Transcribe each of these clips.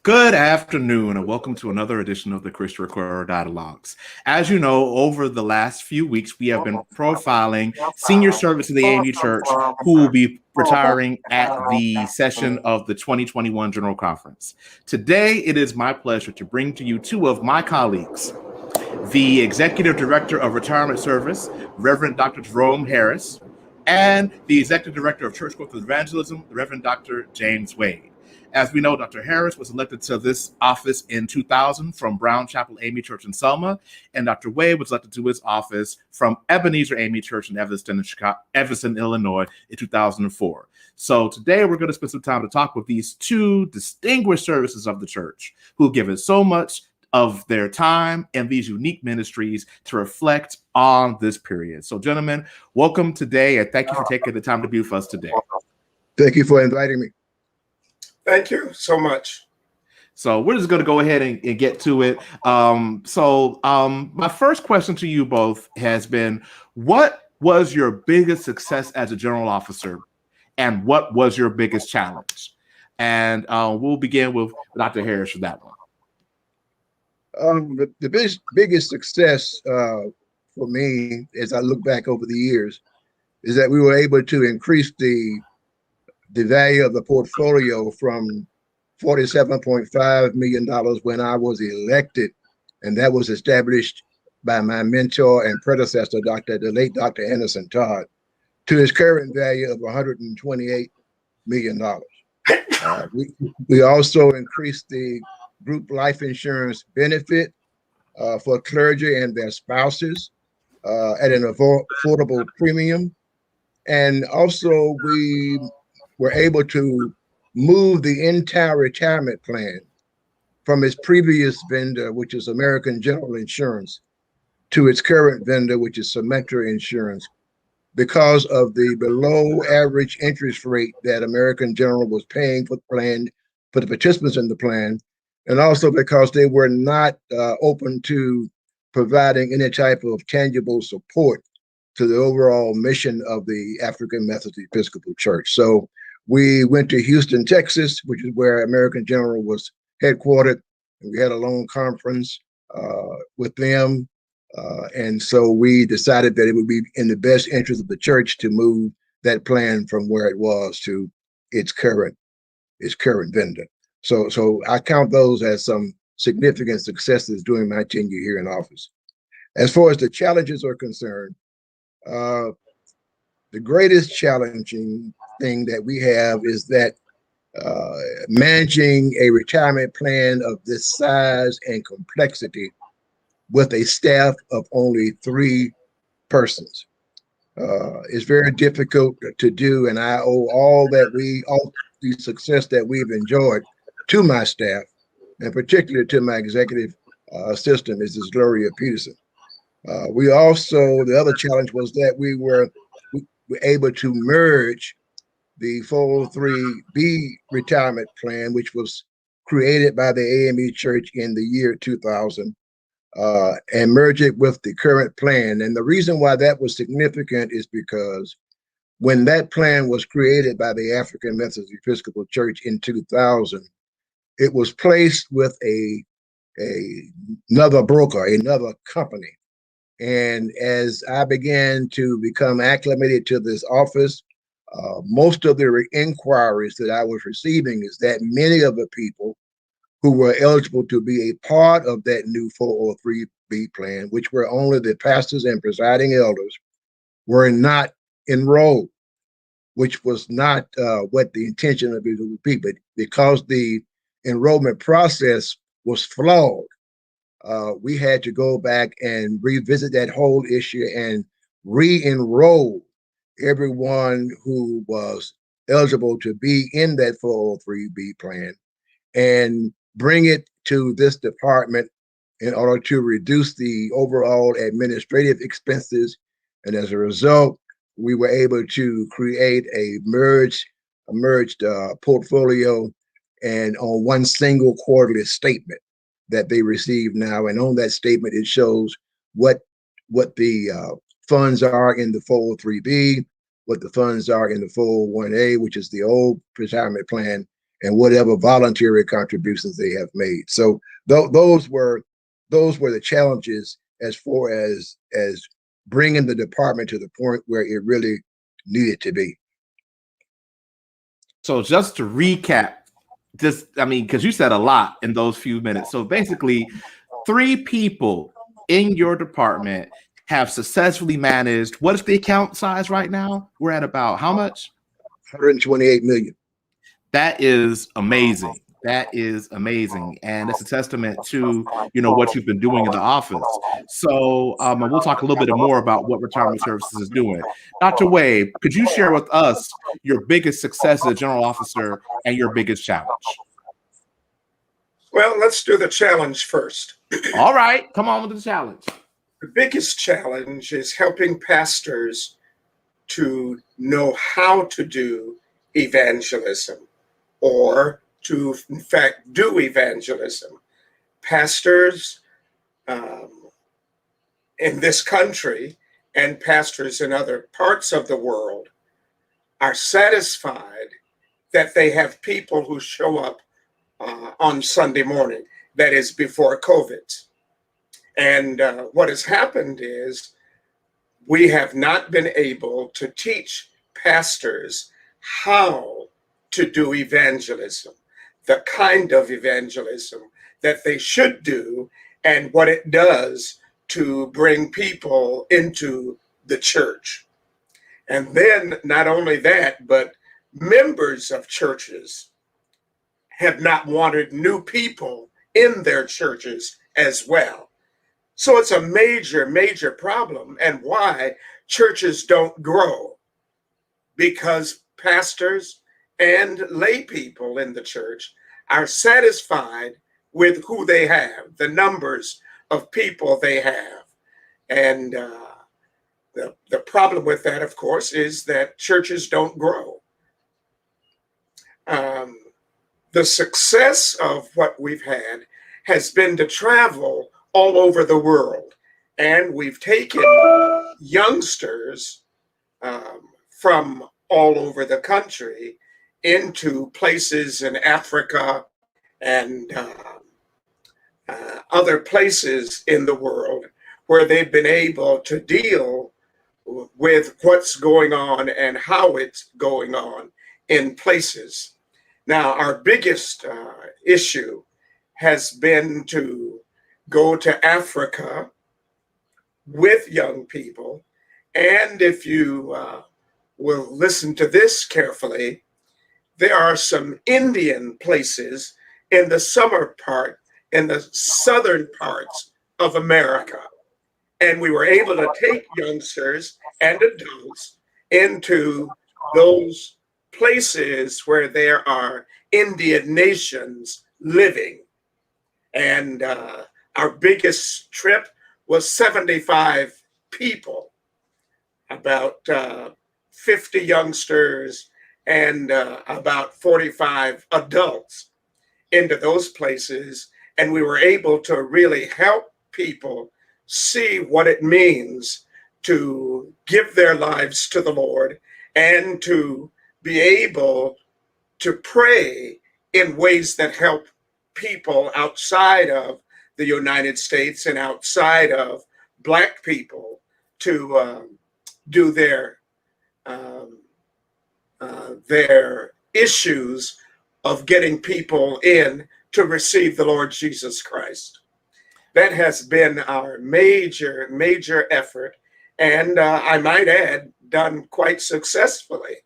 Good afternoon, and welcome to another edition of the Christian Recorder Dialogues. As you know, over the last few weeks, we have been profiling senior service of the AME Church who will be retiring at the session of the 2021 General Conference. Today, it is my pleasure to bring to you two of my colleagues, the Executive Director of Retirement Service, Reverend Dr. Jerome Harris, and the Executive Director of Church Growth and Evangelism, the Reverend Dr. James Wade. As we know, Dr. Harris was elected to this office in 2000 from Brown Chapel AME Church in Selma, and Dr. Wade was elected to his office from Ebenezer AME Church in Evanston, Illinois in 2004. So today we're going to spend some time to talk with these two distinguished services of the church who give us so much of their time and these unique ministries to reflect on this period. So gentlemen, welcome today, and thank you for taking the time to be with us today. Thank you for inviting me. Thank you so much. So we're just going to go ahead and get to it. My first question to you both has been, what was your biggest success as a general officer, and what was your biggest challenge? And we'll begin with Dr. Harris for that one. The biggest success for me, as I look back over the years, is that we were able to increase the value of the portfolio from $47.5 million when I was elected, and that was established by my mentor and predecessor, the late Dr. Anderson Todd, to its current value of $128 million. We also increased the group life insurance benefit for clergy and their spouses at an affordable premium. And also we were able to move the entire retirement plan from its previous vendor, which is American General Insurance, to its current vendor, which is Symetra Insurance, because of the below average interest rate that American General was paying for the plan, for the participants in the plan, and also because they were not open to providing any type of tangible support to the overall mission of the African Methodist Episcopal Church. So we went to Houston, Texas, which is where American General was headquartered, and we had a long conference with them. And so we decided that it would be in the best interest of the church to move that plan from where it was to its current vendor. So I count those as some significant successes during my tenure here in office. As far as the challenges are concerned, the greatest challenging thing that we have is that managing a retirement plan of this size and complexity with a staff of only 3 persons is very difficult to do, and I owe all the success that we've enjoyed to my staff, and particularly to my executive assistant, Mrs. Gloria Peterson. The other challenge was that we were able to merge the 403B retirement plan, which was created by the AME Church in the year 2000, and merge it with the current plan. And the reason why that was significant is because when that plan was created by the African Methodist Episcopal Church in 2000, it was placed with another broker, another company. And as I began to become acclimated to this office, most of the inquiries that I was receiving is that many of the people who were eligible to be a part of that new 403B plan, which were only the pastors and presiding elders, were not enrolled, which was not what the intention of it would be. But because the enrollment process was flawed, we had to go back and revisit that whole issue and re-enroll everyone who was eligible to be in that 403B plan and bring it to this department in order to reduce the overall administrative expenses. And as a result, we were able to create a merged portfolio and on one single quarterly statement that they receive now. And on that statement, it shows what the funds are in the 403B, what the funds are in the 401A, which is the old retirement plan, and whatever voluntary contributions they have made. So those were the challenges as far as bringing the department to the point where it really needed to be. So just to recap, because you said a lot in those few minutes. So basically, 3 people in your department have successfully managed. What is the account size right now? We're at about how much? 128 million. That is amazing. That is amazing. And it's a testament to, what you've been doing in the office. So we'll talk a little bit more about what Retirement Services is doing. Dr. Wade, could you share with us your biggest success as a general officer and your biggest challenge? Well, let's do the challenge first. All right, come on with the challenge. The biggest challenge is helping pastors to know how to do evangelism, or to, in fact, do evangelism. Pastors in this country and pastors in other parts of the world are satisfied that they have people who show up on Sunday morning, that is before COVID. And what has happened is we have not been able to teach pastors how to do evangelism, the kind of evangelism that they should do, and what it does to bring people into the church. And then not only that, but members of churches have not wanted new people in their churches as well. So it's a major, major problem, and why churches don't grow, because pastors and lay people in the church are satisfied with who they have, the numbers of people they have. And the problem with that, of course, is that churches don't grow. The success of what we've had has been to travel all over the world. And we've taken youngsters from all over the country into places in Africa and other places in the world where they've been able to deal with what's going on and how it's going on in places. Now, our biggest issue has been to go to Africa with young people. And if you will listen to this carefully, there are some Indian places in the in the southern parts of America. And we were able to take youngsters and adults into those places where there are Indian nations living. And our biggest trip was 75 people, about 50 youngsters and about 45 adults into those places. And we were able to really help people see what it means to give their lives to the Lord and to be able to pray in ways that help people outside of the United States and outside of Black people to do their issues of getting people in to receive the Lord Jesus Christ. That has been our major, major effort, and I might add, done quite successfully.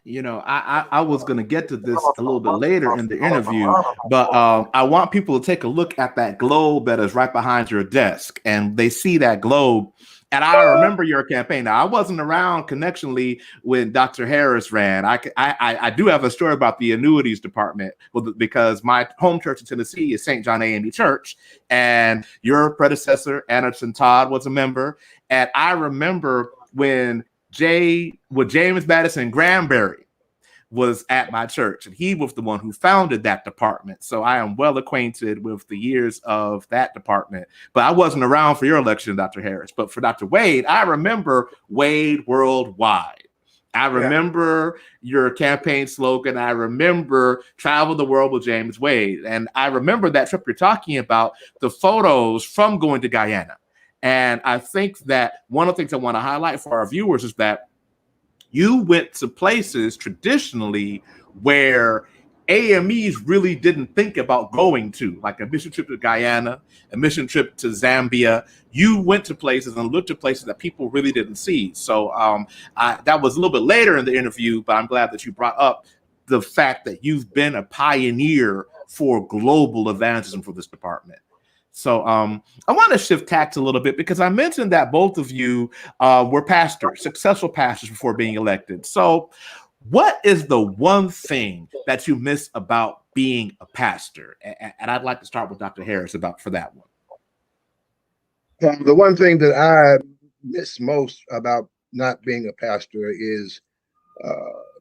I was going to get to this a little bit later in the interview, but I want people to take a look at that globe that is right behind your desk, and they see that globe. And I remember your campaign. Now, I wasn't around connectionally when Dr. Harris ran. I do have a story about the annuities department because my home church in Tennessee is St. John A&E Church, and your predecessor, Anderson Todd, was a member. And I remember when James Madison Granberry was at my church, and he was the one who founded that department. So I am well acquainted with the years of that department. But I wasn't around for your election, Dr. Harris. But for Dr. Wade, I remember Wade Worldwide. I remember your campaign slogan. I remember travel the world with James Wade. And I remember that trip you're talking about, the photos from going to Guyana. And I think that one of the things I want to highlight for our viewers is that you went to places traditionally where AMEs really didn't think about going to, like a mission trip to Guyana, a mission trip to Zambia. You went to places and looked at places that people really didn't see. So that was a little bit later in the interview, but I'm glad that you brought up the fact that you've been a pioneer for global evangelism for this department. So I want to shift tacks a little bit because I mentioned that both of you were pastors, successful pastors before being elected. So what is the one thing that you miss about being a pastor? And I'd like to start with Dr. Harris for that one. The one thing that I miss most about not being a pastor is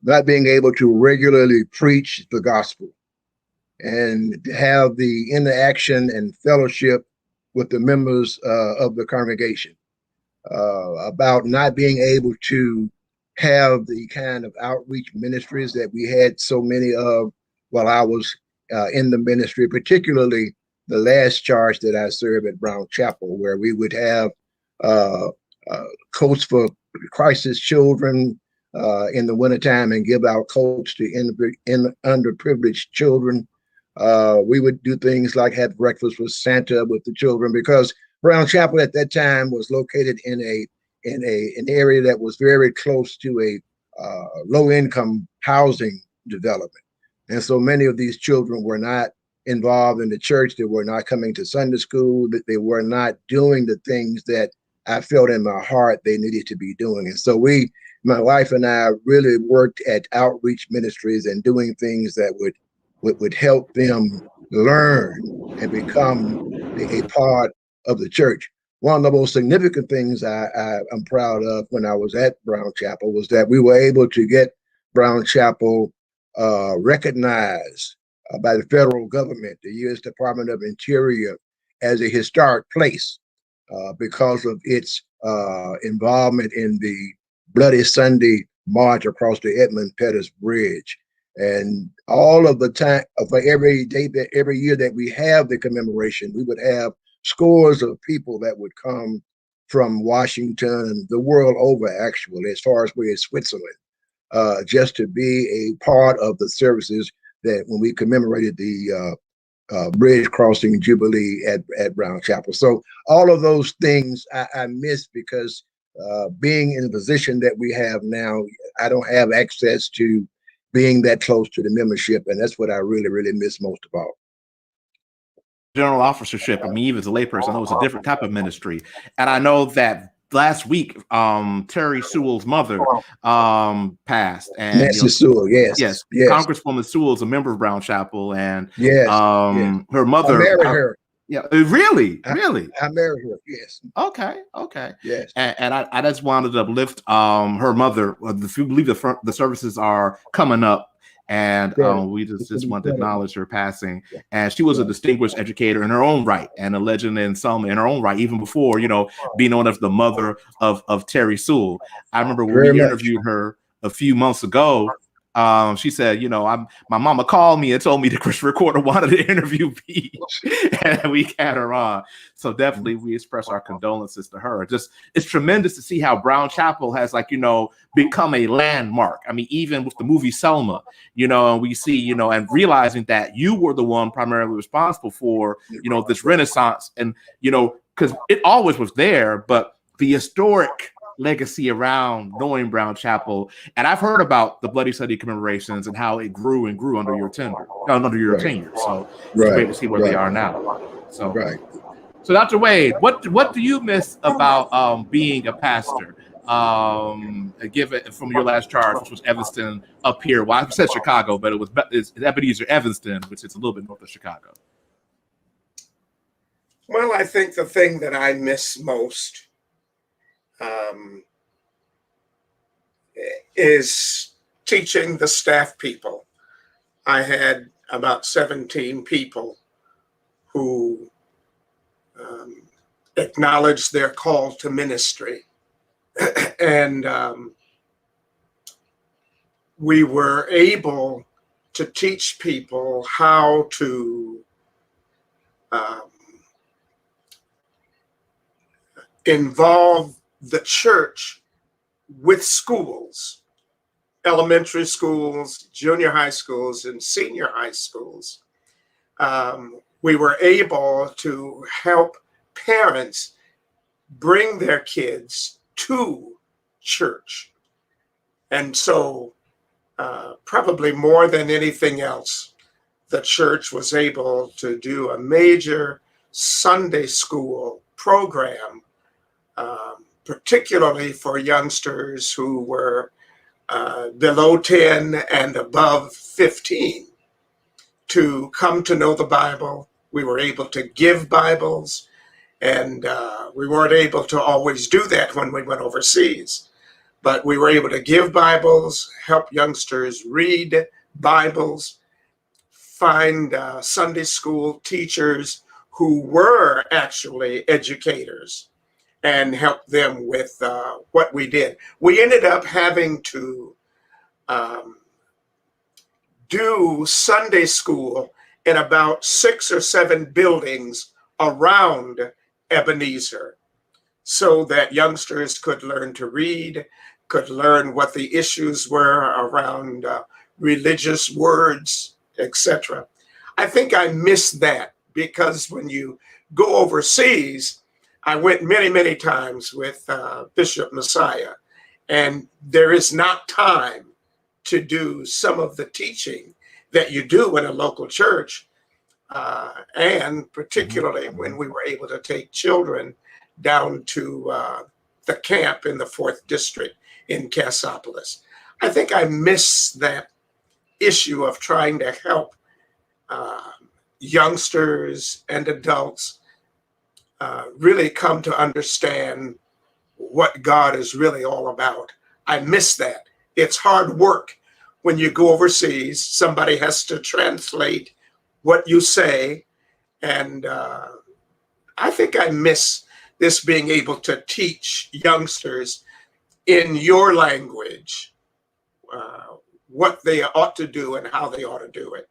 not being able to regularly preach the gospel and have the interaction and fellowship with the members of the congregation, about not being able to have the kind of outreach ministries that we had so many of while I was in the ministry, particularly the last charge that I served at Brown Chapel, where we would have coats for crisis children in the wintertime and give out coats to underprivileged children. We would do things like have breakfast with Santa with the children, because Brown Chapel at that time was located in an area that was very close to a low-income housing development. And so many of these children were not involved in the church. They were not coming to Sunday school. That they were not doing the things that I felt in my heart they needed to be doing. And so my wife and I really worked at outreach ministries and doing things that would help them learn and become a part of the church. One of the most significant things I'm proud of when I was at Brown Chapel was that we were able to get Brown Chapel recognized by the federal government, the U.S. Department of Interior, as a historic place because of its involvement in the Bloody Sunday March across the Edmund Pettus Bridge. And all of the time, for every year that we have the commemoration, we would have scores of people that would come from Washington and the world over, actually, as far as we're in Switzerland, just to be a part of the services that when we commemorated the bridge crossing Jubilee at Brown Chapel. So all of those things I miss because being in the position that we have now, I don't have access to being that close to the membership. And that's what I really, really miss most about. General officership, I mean, even as a layperson, I know it's a different type of ministry. And I know that last week, Terry Sewell's mother passed. And Nancy Sewell, yes. Congresswoman Sewell is a member of Brown Chapel, and yes. Her mother. I married her. Yeah, really? I married her, yes. Okay. Yes. And I just wanted to uplift her mother. If you believe the services are coming up, and we just want to acknowledge her passing. Yeah. And she was a distinguished educator in her own right, and a legend in Selma in her own right, even before, being known as the mother of Terry Sewell. I remember when we interviewed her a few months ago, she said, my mama called me and told me the Christian Recorder wanted to interview me, and we had her on. So definitely we express our condolences to her. It's tremendous to see how Brown Chapel has become a landmark. I mean, even with the movie Selma, and we see, and realizing that you were the one primarily responsible for, this renaissance, and, because it always was there, but the historic legacy around knowing Brown Chapel. And I've heard about the Bloody Sunday commemorations and how it grew and grew under your tenure. So it's great to see where they are now. So, So Dr. Wade, what do you miss about being a pastor? Given from your last charge, which was Evanston up here. Well, I said Chicago, but it's Ebenezer Evanston, which is a little bit north of Chicago. Well, I think the thing that I miss most is teaching the staff people. I had about 17 people who acknowledged their call to ministry. And we were able to teach people how to involve the church with schools, elementary schools, junior high schools, and senior high schools. We were able to help parents bring their kids to church. And so, probably more than anything else, the church was able to do a major Sunday school program, particularly for youngsters who were below 10 and above 15, to come to know the Bible. We were able to give Bibles, and we weren't able to always do that when we went overseas. But we were able to give Bibles, help youngsters read Bibles, find Sunday school teachers who were actually educators, and help them with what we did. We ended up having to do Sunday school in about 6 or 7 buildings around Ebenezer, so that youngsters could learn to read, could learn what the issues were around religious words, etc. I think I missed that, because when you go overseas, I went many, many times with Bishop Messiah, and there is not time to do some of the teaching that you do in a local church, and particularly when we were able to take children down to the camp in the 4th District in Cassopolis. I think I miss that issue of trying to help youngsters and adults really come to understand what God is really all about. I miss that. It's hard work when you go overseas. Somebody has to translate what you say. And I think I miss this, being able to teach youngsters in your language what they ought to do and how they ought to do it.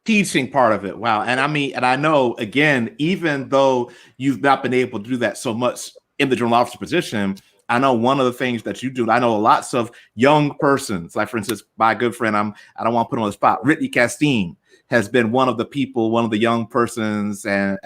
Teaching part of it. Wow. And I mean, and I know, again, even though you've not been able to do that so much in the general officer position, I know one of the things that you do, I know lots of young persons, like for instance, my good friend, I don't want to put him on the spot, Whitney Castine has been one of the people, one of the young persons, and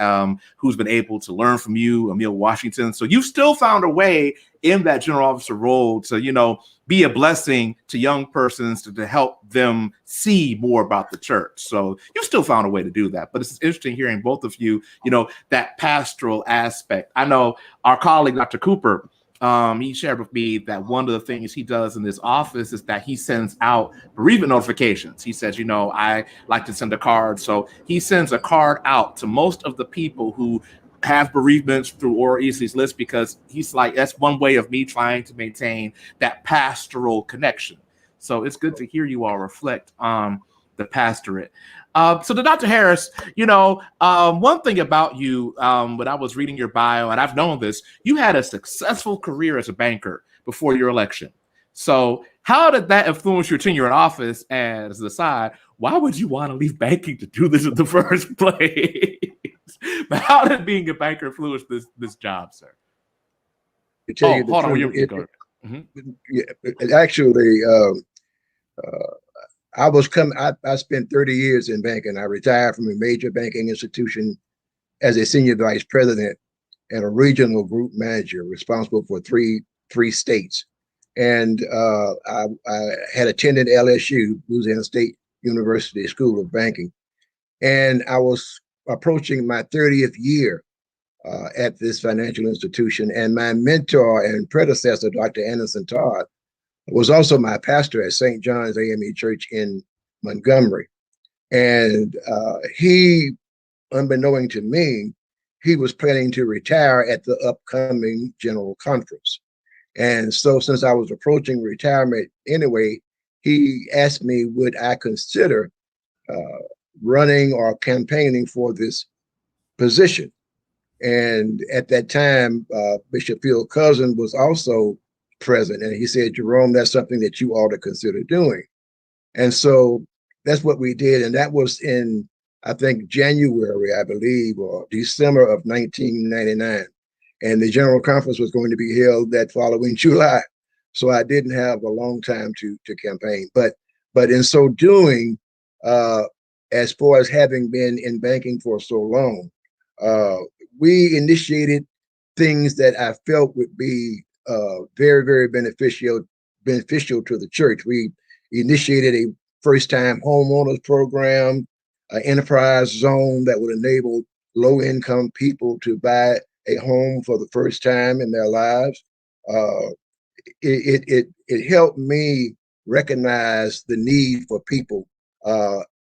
who's been able to learn from you, Emil Washington. So you've still found a way in that general officer role to, you know, be a blessing to young persons, to help them see more about the church. So you still found a way to do that. But it's interesting hearing both of you, you know, that pastoral aspect. I know our colleague, Dr. Cooper, he shared with me that one of the things he does in his office is that he sends out bereavement notifications. He says, you know, I like to send a card. So he sends a card out to most of the people who have bereavements through Oral Easley's list, because he's like, that's one way of me trying to maintain that pastoral connection. So it's good to hear you all reflect on the pastorate. So to Dr. Harris, you know, one thing about you, when I was reading your bio, and I've known this, you had a successful career as a banker before your election. So how did that influence your tenure in office? And as an aside, why would you want to leave banking to do this in the first place? But how did being a banker influence this job, sir? To tell Oh, you the hold on. truth, You go. actually, I spent 30 years in banking. I retired from a major banking institution as a senior vice president and a regional group manager responsible for three states. And I had attended LSU, Louisiana State University School of Banking. And I was approaching my 30th year at this financial institution. And my mentor and predecessor, Dr. Anderson Todd, was also my pastor at St. John's AME Church in Montgomery. And he, unbeknown to me, he was planning to retire at the upcoming general conference. And so since I was approaching retirement anyway, he asked me, would I consider running or campaigning for this position? And at that time, Bishop Phil Cousin was also present. And he said, Jerome, that's something that you ought to consider doing. And so that's what we did. And that was in, I think, January, I believe, or December of 1999. And the General Conference was going to be held that following July. So I didn't have a long time to campaign. But in so doing, as far as having been in banking for so long, we initiated things that I felt would be very, very beneficial to the church. We initiated a first-time homeowners program, an enterprise zone that would enable low-income people to buy a home for the first time in their lives. It helped me recognize the need for people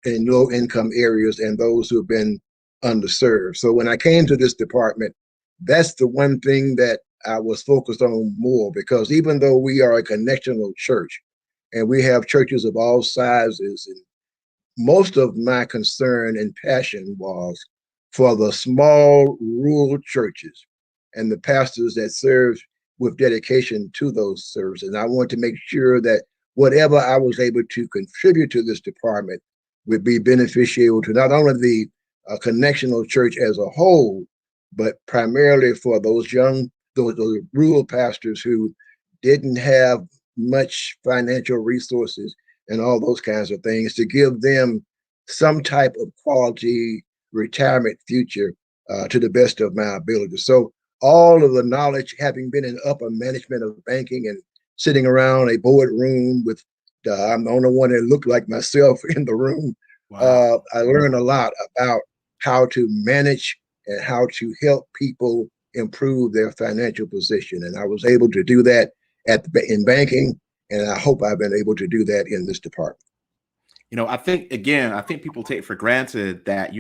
in low-income areas and those who have been underserved. So when I came to this department, that's the one thing that I was focused on more, because even though we are a connectional church and we have churches of all sizes, and most of my concern and passion was for the small rural churches and the pastors that serve with dedication to those services. And I want to make sure that whatever I was able to contribute to this department would be beneficial to not only the connectional church as a whole, but primarily for those rural pastors who didn't have much financial resources and all those kinds of things, to give them some type of quality retirement future to the best of my ability. So all of the knowledge, having been in upper management of banking and sitting around a boardroom with, I'm the only one that looked like myself in the room. Wow. I learned a lot about how to manage and how to help people improve their financial position. And I was able to do that in banking, and I hope I've been able to do that in this department. I think people take for granted that,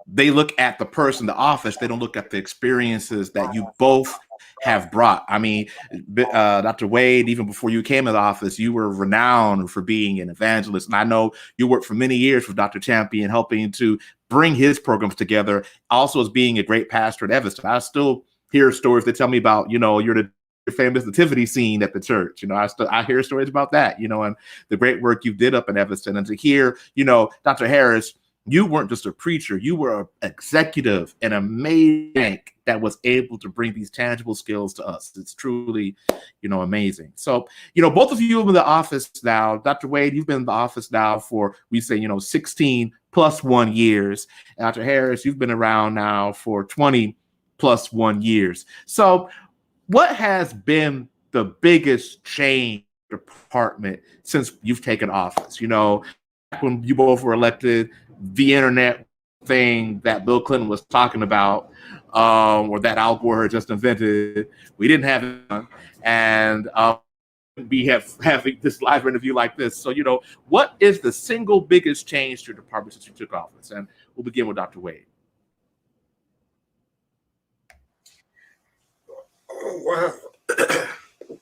they look at the person, the office, they don't look at the experiences that you both have brought. I mean, Dr. Wade, even before you came to the office, you were renowned for being an evangelist. And I know you worked for many years with Dr. Champion, helping to bring his programs together, also as being a great pastor at Evanston. I still hear stories that tell me about, you're the famous nativity scene at the church. I hear stories about that, and the great work you did up in Evanston. And to hear, Dr. Harris, you weren't just a preacher, you were an executive and a bank that was able to bring these tangible skills to us. It's truly, amazing. So, both of you have been in the office now. Dr. Wade, you've been in the office now for, 16 plus 1 years. Dr. Harris, you've been around now for 20 plus 1 years. So what has been the biggest change in the department since you've taken office? When you both were elected, the internet thing that Bill Clinton was talking about, or that Al Gore had just invented, we didn't have it, and we have having this live interview like this. So, what is the single biggest change to your department since you took office? And we'll begin with Dr. Wade. Oh, wow.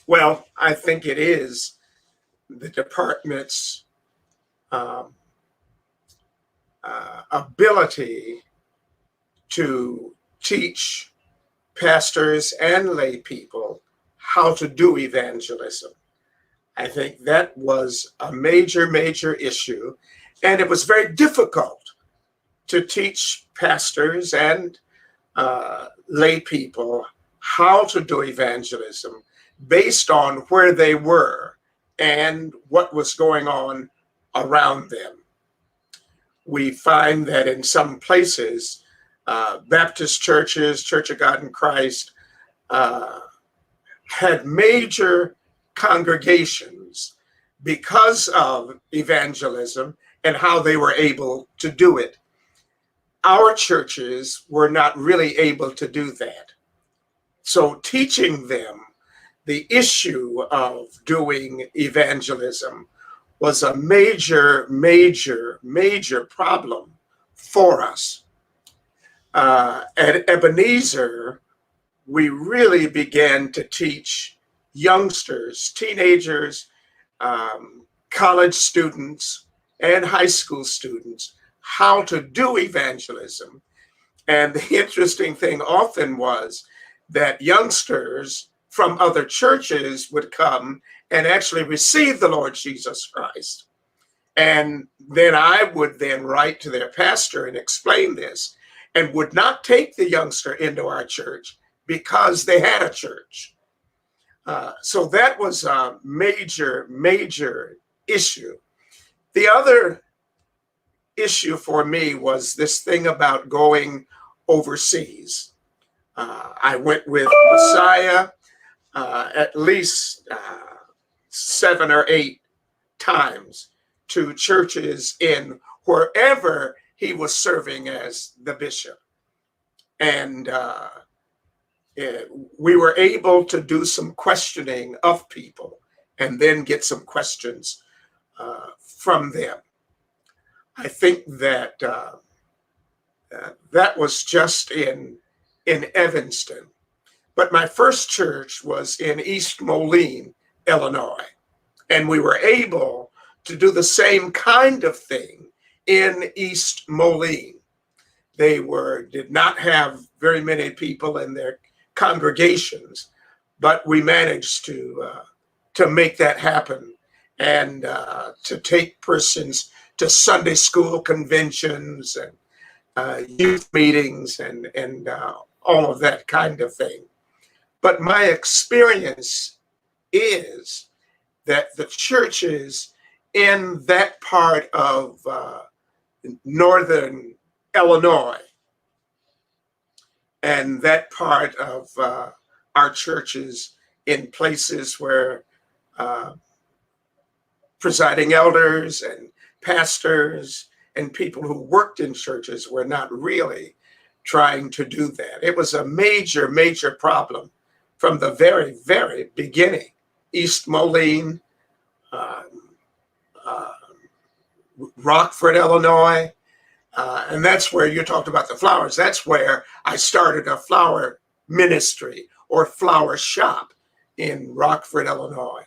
Well, I think it is the department's ability to teach pastors and lay people how to do evangelism. I think that was a major, major issue. And it was very difficult to teach pastors and lay people how to do evangelism based on where they were and what was going on around them. We find that in some places, Baptist churches, Church of God in Christ, had major congregations because of evangelism and how they were able to do it. Our churches were not really able to do that. So teaching them the issue of doing evangelism was a major, major, major problem for us. At Ebenezer, we really began to teach youngsters, teenagers, college students, and high school students how to do evangelism. And the interesting thing often was that youngsters from other churches would come and actually receive the Lord Jesus Christ. And then I would then write to their pastor and explain this, and would not take the youngster into our church because they had a church. So that was a major, major issue. The other issue for me was this thing about going overseas. I went with Messiah at least 7 or 8 times to churches in wherever he was serving as the bishop. And we were able to do some questioning of people and then get some questions from them. I think that that was just in Evanston. But my first church was in East Moline, Illinois. And we were able to do the same kind of thing in East Moline. They did not have very many people in their congregations, but we managed to make that happen, and to take persons to Sunday school conventions and youth meetings and all of that kind of thing. But my experience is that the churches in that part of northern Illinois and that part of our churches in places where presiding elders and pastors and people who worked in churches were not really trying to do that. It was a major, major problem from the very, very beginning. East Moline, Rockford, Illinois, and that's where you talked about the flowers. That's where I started a flower ministry or flower shop in Rockford, Illinois.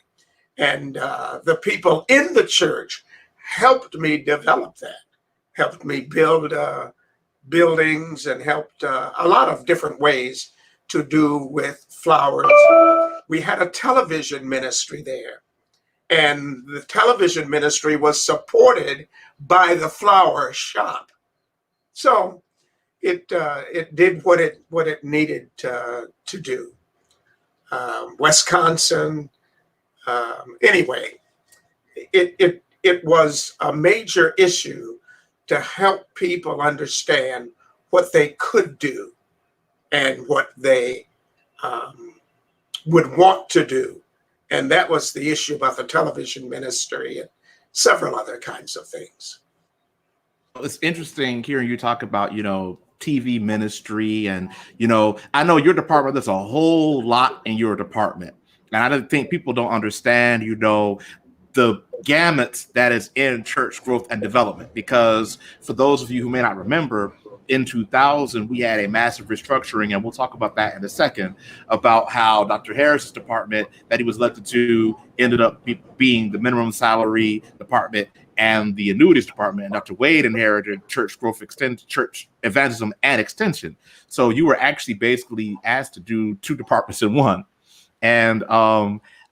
And the people in the church helped me develop that, helped me build buildings, and helped a lot of different ways to do with flowers. We had a television ministry there, and the television ministry was supported by the flower shop. So it did what it needed to do. Wisconsin, anyway, it was a major issue to help people understand what they could do and what they would want to do. And that was the issue about the television ministry and several other kinds of things. It's interesting hearing you talk about, TV ministry. And, I know your department, there's a whole lot in your department. And I don't think people don't understand, the gamut that is in church growth and development. Because for those of you who may not remember, in 2000, we had a massive restructuring, and we'll talk about that in a second, about how Dr. Harris's department that he was elected to ended up being the minimum salary department and the annuities department. And Dr. Wade inherited church growth, church evangelism and extension. So you were actually basically asked to do 2 departments in one. And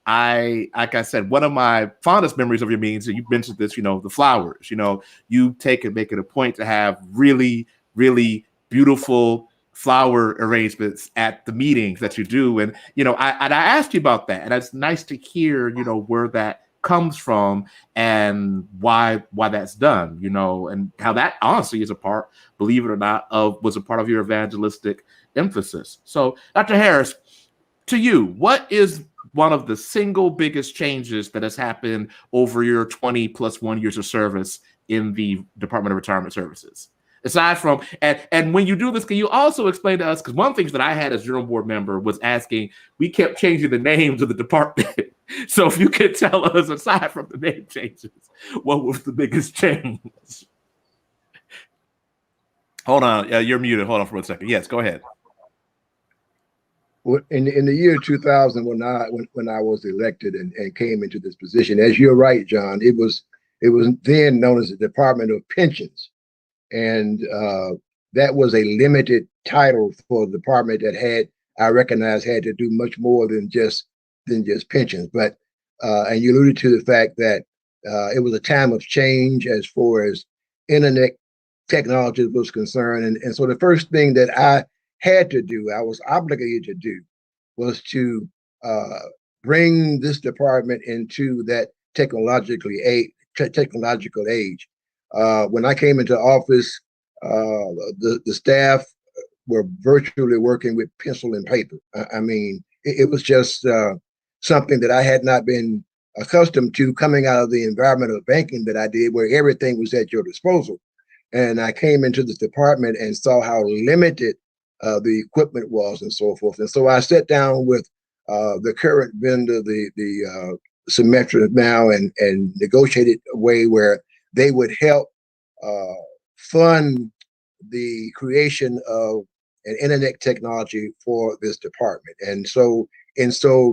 like I said, one of my fondest memories of your meetings, and you mentioned this, the flowers, you take and make it a point to have really, really beautiful flower arrangements at the meetings that you do. And, I asked you about that, and it's nice to hear, where that comes from and why that's done, and how that honestly is a part, believe it or not, was a part of your evangelistic emphasis. So Dr. Harris, to you, what is one of the single biggest changes that has happened over your 20+1 years of service in the Department of Retirement Services? Aside from, and when you do this, can you also explain to us, because one of the things that I had as Jerome board member was asking, we kept changing the names of the department. So if you could tell us, aside from the name changes, what was the biggest change? Hold on, you're muted. Hold on for 1 second. Yes, go ahead. In the year 2000, when I was elected and came into this position, as you're right, John, it was then known as the Department of Pensions, and that was a limited title for the department that had I recognize had to do much more than just pensions. But and you alluded to the fact that it was a time of change as far as internet technology was concerned. And so the first thing that I had to do, I was obligated to do, was to bring this department into that technological age. When I came into office, the staff were virtually working with pencil and paper. I mean, it was just something that I had not been accustomed to coming out of the environment of banking that I did, where everything was at your disposal. And I came into this department and saw how limited the equipment was and so forth. And so I sat down with the current vendor, the Symetra now, and negotiated a way where they would help fund the creation of an internet technology for this department. And so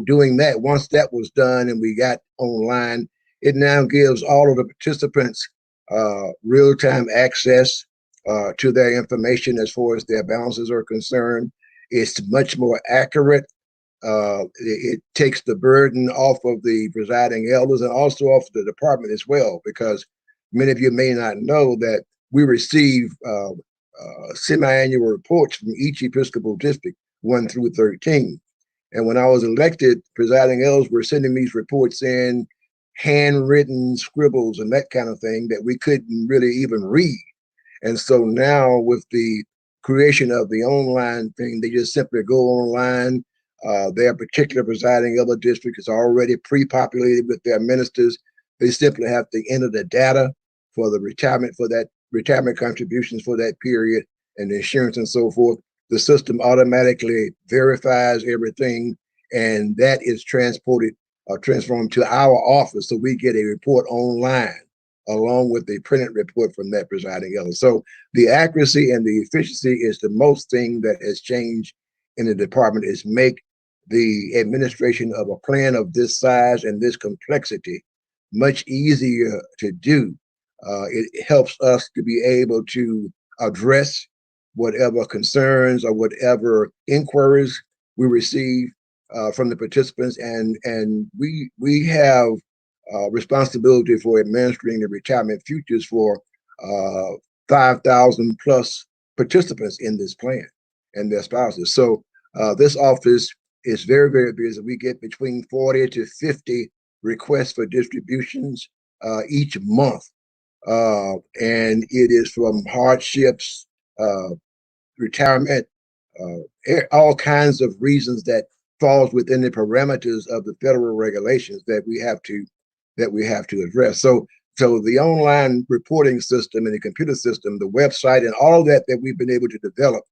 doing that, once that was done and we got online, it now gives all of the participants real-time access to their information as far as their balances are concerned. It's much more accurate. It takes the burden off of the presiding elders and also off the department as well, because many of you may not know that we receive semi-annual reports from each Episcopal district, 1 through 13. And when I was elected, presiding elders were sending these reports in, handwritten scribbles and that kind of thing that we couldn't really even read. And so now with the creation of the online thing, they just simply go online. Their particular presiding elder district is already pre-populated with their ministers. They simply have to enter the data for the retirement, for that retirement contributions for that period and the insurance and so forth. The system automatically verifies everything, and that is transported or transformed to our office. So we get a report online along with the printed report from that presiding elder. So the accuracy and the efficiency is the most thing that has changed in the department, is make the administration of a plan of this size and this complexity much easier to do. It helps us to be able to address whatever concerns or whatever inquiries we receive from the participants, and we have responsibility for administering the retirement futures for 5,000 plus participants in this plan and their spouses. So this office is very, very busy. We get between 40 to 50 requests for distributions each month. And it is from hardships, retirement, all kinds of reasons that falls within the parameters of the federal regulations that we have to address. So the online reporting system and the computer system, the website, and all that we've been able to develop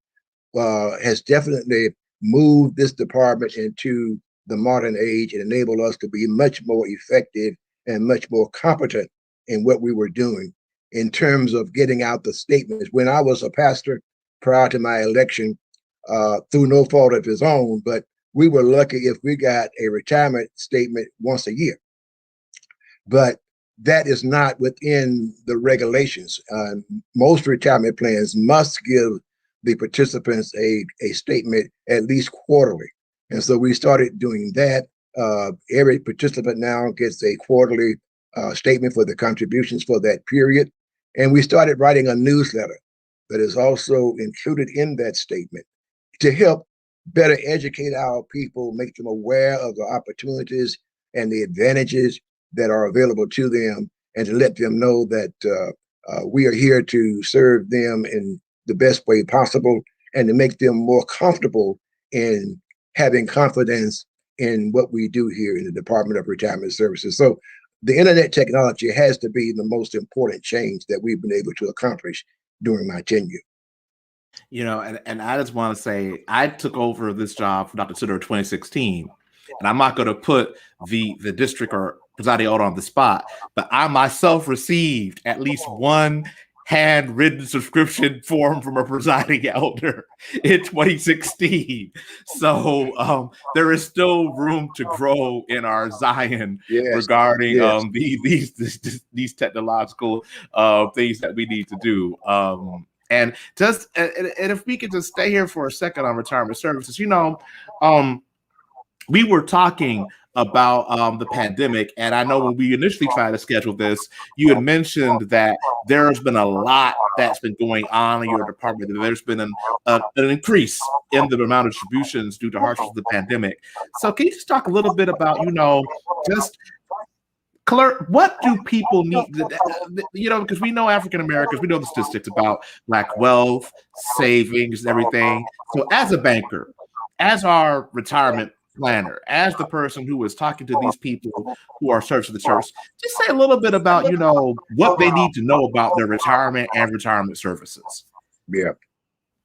has definitely moved this department into the modern age and enabled us to be much more effective and much more competent in what we were doing in terms of getting out the statements. When I was a pastor prior to my election, through no fault of his own, but we were lucky if we got a retirement statement once a year. But that is not within the regulations. Most retirement plans must give the participants a statement at least quarterly. And so we started doing that. Every participant now gets a quarterly statement for the contributions for that period. And we started writing a newsletter that is also included in that statement to help better educate our people, make them aware of the opportunities and the advantages that are available to them, and to let them know that we are here to serve them in the best way possible, and to make them more comfortable in having confidence in what we do here in the Department of Retirement Services. So the internet technology has to be the most important change that we've been able to accomplish during my tenure. You know, and I just want to say, I took over this job from Dr. Sutter in 2016, and I'm not going to put the district or presiding elder on the spot, but I myself received at least one handwritten subscription form from a presiding elder in 2016. So there is still room to grow in our Zion regarding these technological things that we need to do. And just and if we could just stay here for a second on retirement services, we were talking about the pandemic, and I know when we initially tried to schedule this, you had mentioned that there's been a lot that's been going on in your department. That there's been an increase in the amount of distributions due to hardships of the pandemic. So, can you just talk a little bit about, just Clerk, what do people need? Because we know African Americans, we know the statistics about Black wealth, savings, and everything. So, as a banker, as our retirement planner, as the person who is talking to these people who are serving the church, just say a little bit about, what they need to know about their retirement and retirement services. Yeah.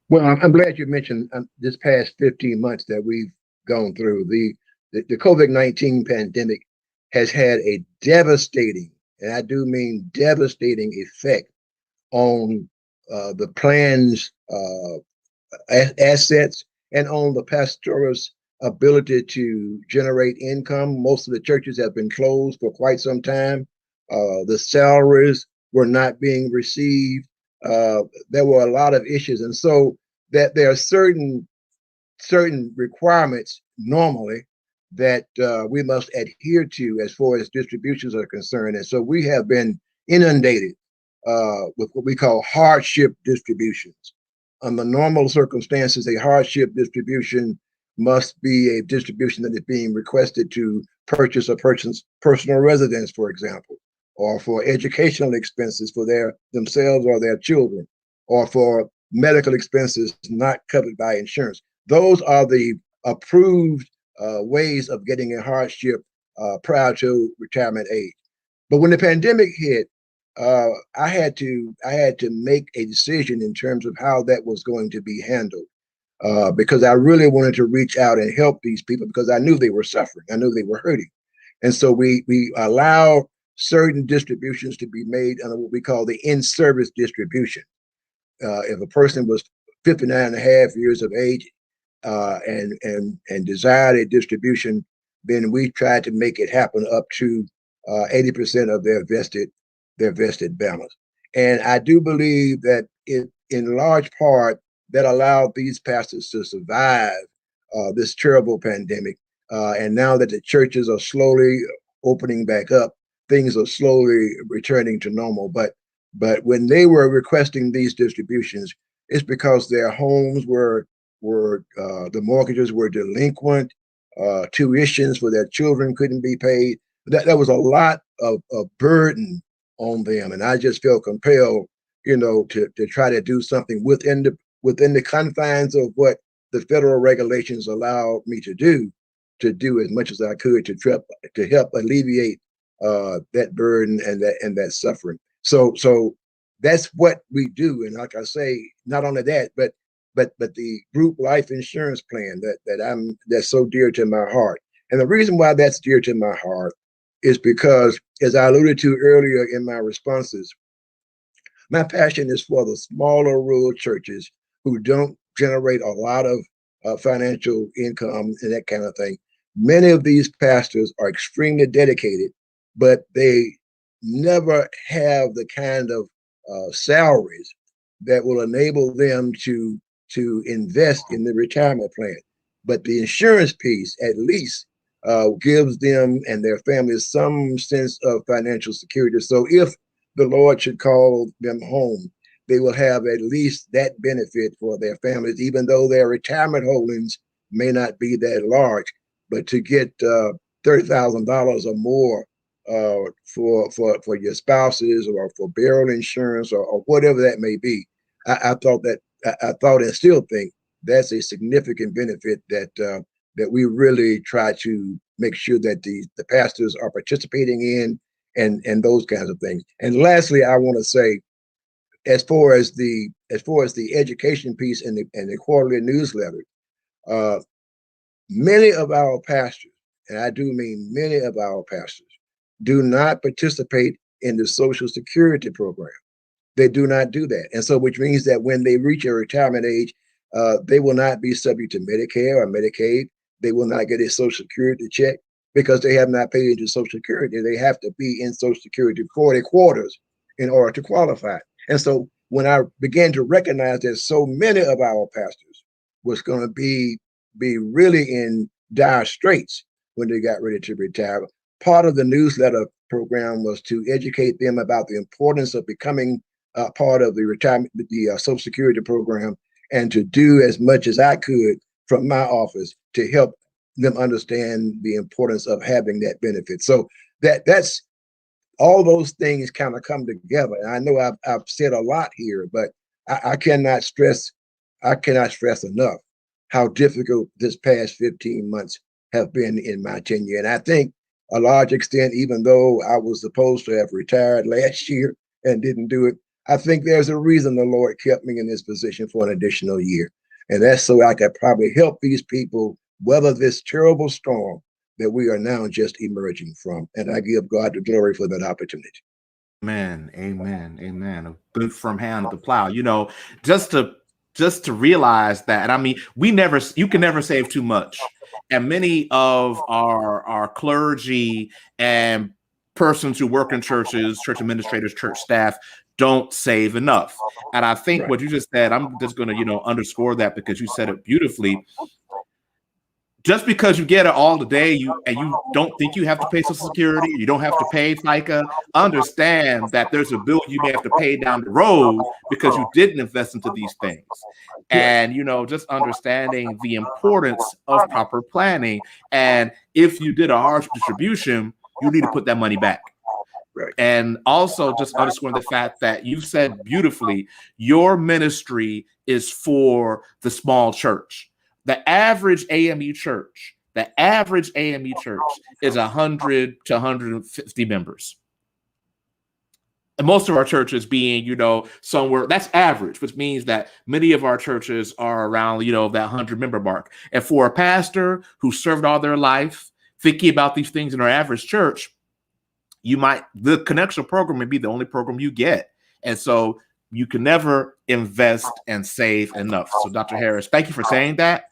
Well, I'm glad you mentioned this past 15 months that we've gone through. The COVID-19 pandemic has had a devastating, and I do mean devastating, effect on the plan's assets and on the pastoral's ability to generate income. Most of the churches have been closed for quite some time. The salaries were not being received. There were a lot of issues, and so that there are certain requirements normally that we must adhere to as far as distributions are concerned. And so we have been inundated with what we call hardship distributions. Under normal circumstances, a hardship distribution must be a distribution that is being requested to purchase a person's personal residence, for example, or for educational expenses for themselves or their children, or for medical expenses not covered by insurance. Those are the approved ways of getting a hardship prior to retirement age. But when the pandemic hit, I had to make a decision in terms of how that was going to be handled, because I really wanted to reach out and help these people, because I knew they were suffering, I knew they were hurting, and so we allow certain distributions to be made under what we call the in-service distribution. If a person was 59 and a half years of age and desired a distribution, then we tried to make it happen up to 80% of their vested balance. And I do believe that in large part, that allowed these pastors to survive this terrible pandemic. And now that the churches are slowly opening back up, things are slowly returning to normal. But when they were requesting these distributions, it's because their homes were the mortgages were delinquent, tuitions for their children couldn't be paid. That was a lot of burden on them, and I just felt compelled, to try to do something within the confines of what the federal regulations allowed me to do as much as I could to help alleviate that burden and that suffering. So that's what we do, and like I say, not only that, but the group life insurance plan that's so dear to my heart. And the reason why that's dear to my heart is because, as I alluded to earlier in my responses, my passion is for the smaller rural churches who don't generate a lot of financial income and that kind of thing. Many of these pastors are extremely dedicated, but they never have the kind of salaries that will enable them to invest in the retirement plan. But the insurance piece at least gives them and their families some sense of financial security. So if the Lord should call them home, they will have at least that benefit for their families, even though their retirement holdings may not be that large. But to get $30,000 or more for your spouses, or for burial insurance, or whatever that may be, I thought and still think that's a significant benefit that we really try to make sure that the pastors are participating in, and those kinds of things. And lastly, I want to say, as far as the education piece and the quarterly newsletter, many of our pastors, and I do mean many of our pastors, do not participate in the Social Security program. They do not do that. And so, which means that when they reach a retirement age, they will not be subject to Medicare or Medicaid. They will not get a Social Security check because they have not paid into Social Security. They have to be in Social Security 40 quarters in order to qualify. And so when I began to recognize that so many of our pastors was going to be really in dire straits when they got ready to retire, part of the newsletter program was to educate them about the importance of becoming part of the retirement, the Social Security program, and to do as much as I could from my office to help them understand the importance of having that benefit. So that's all those things kind of come together. And I know I've said a lot here, but I cannot stress enough how difficult this past 15 months have been in my tenure. And I think a large extent, even though I was supposed to have retired last year and didn't do it, I think there's a reason the Lord kept me in this position for an additional year. And that's so I could probably help these people weather this terrible storm that we are now just emerging from. And I give God the glory for that opportunity. Amen. Amen. Amen. A good firm hand to the plow. Just to realize that, and I mean, you can never save too much. And many of our clergy and persons who work in churches, church administrators, church staff don't save enough. And I think what you just said, I'm just going to, underscore that because you said it beautifully. Just because you get it all today, you don't think you have to pay Social Security, you don't have to pay FICA, understand that there's a bill you may have to pay down the road because you didn't invest into these things. And, just understanding the importance of proper planning. And if you did a harsh distribution, you need to put that money back. Right. And also just underscoring the fact that you said beautifully, your ministry is for the small church. The average AME church is 100 to 150 members. And most of our churches being, somewhere that's average, which means that many of our churches are around, that 100 member mark. And for a pastor who served all their life thinking about these things in our average church, the connection program may be the only program you get. And so you can never invest and save enough. So Dr. Harris, thank you for saying that.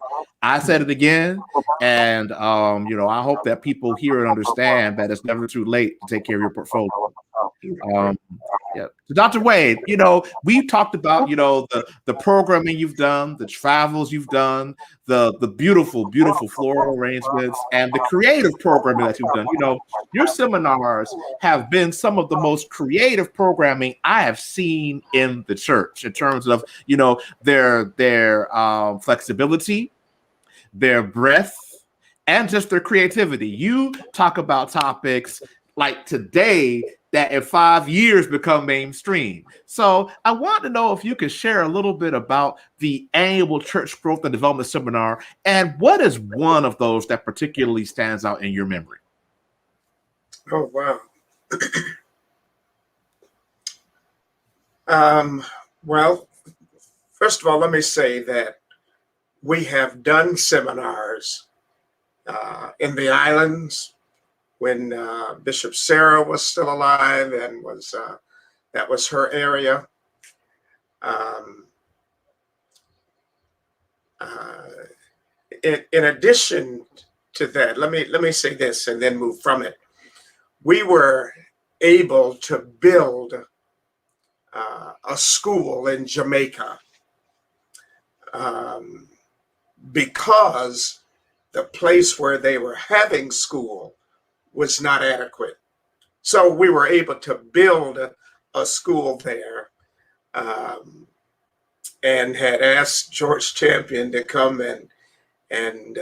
I said it again. And, I hope that people hear and understand that it's never too late to take care of your portfolio. Yeah. So Dr. Wade, we talked about, the programming you've done, the travels you've done, the beautiful, beautiful floral arrangements, and the creative programming that you've done. Your seminars have been some of the most creative programming I have seen in the church in terms of, their flexibility, their breadth, and just their creativity. You talk about topics like today that in 5 years become mainstream. So I want to know if you could share a little bit about the annual Church Growth and Development Seminar, and what is one of those that particularly stands out in your memory? Oh, wow. Well, first of all, let me say that we have done seminars in the islands when Bishop Sarah was still alive and that was her area. In addition to that, let me say this and then move from it. We were able to build a school in Jamaica because the place where they were having school was not adequate. So we were able to build a school there and had asked George Champion to come and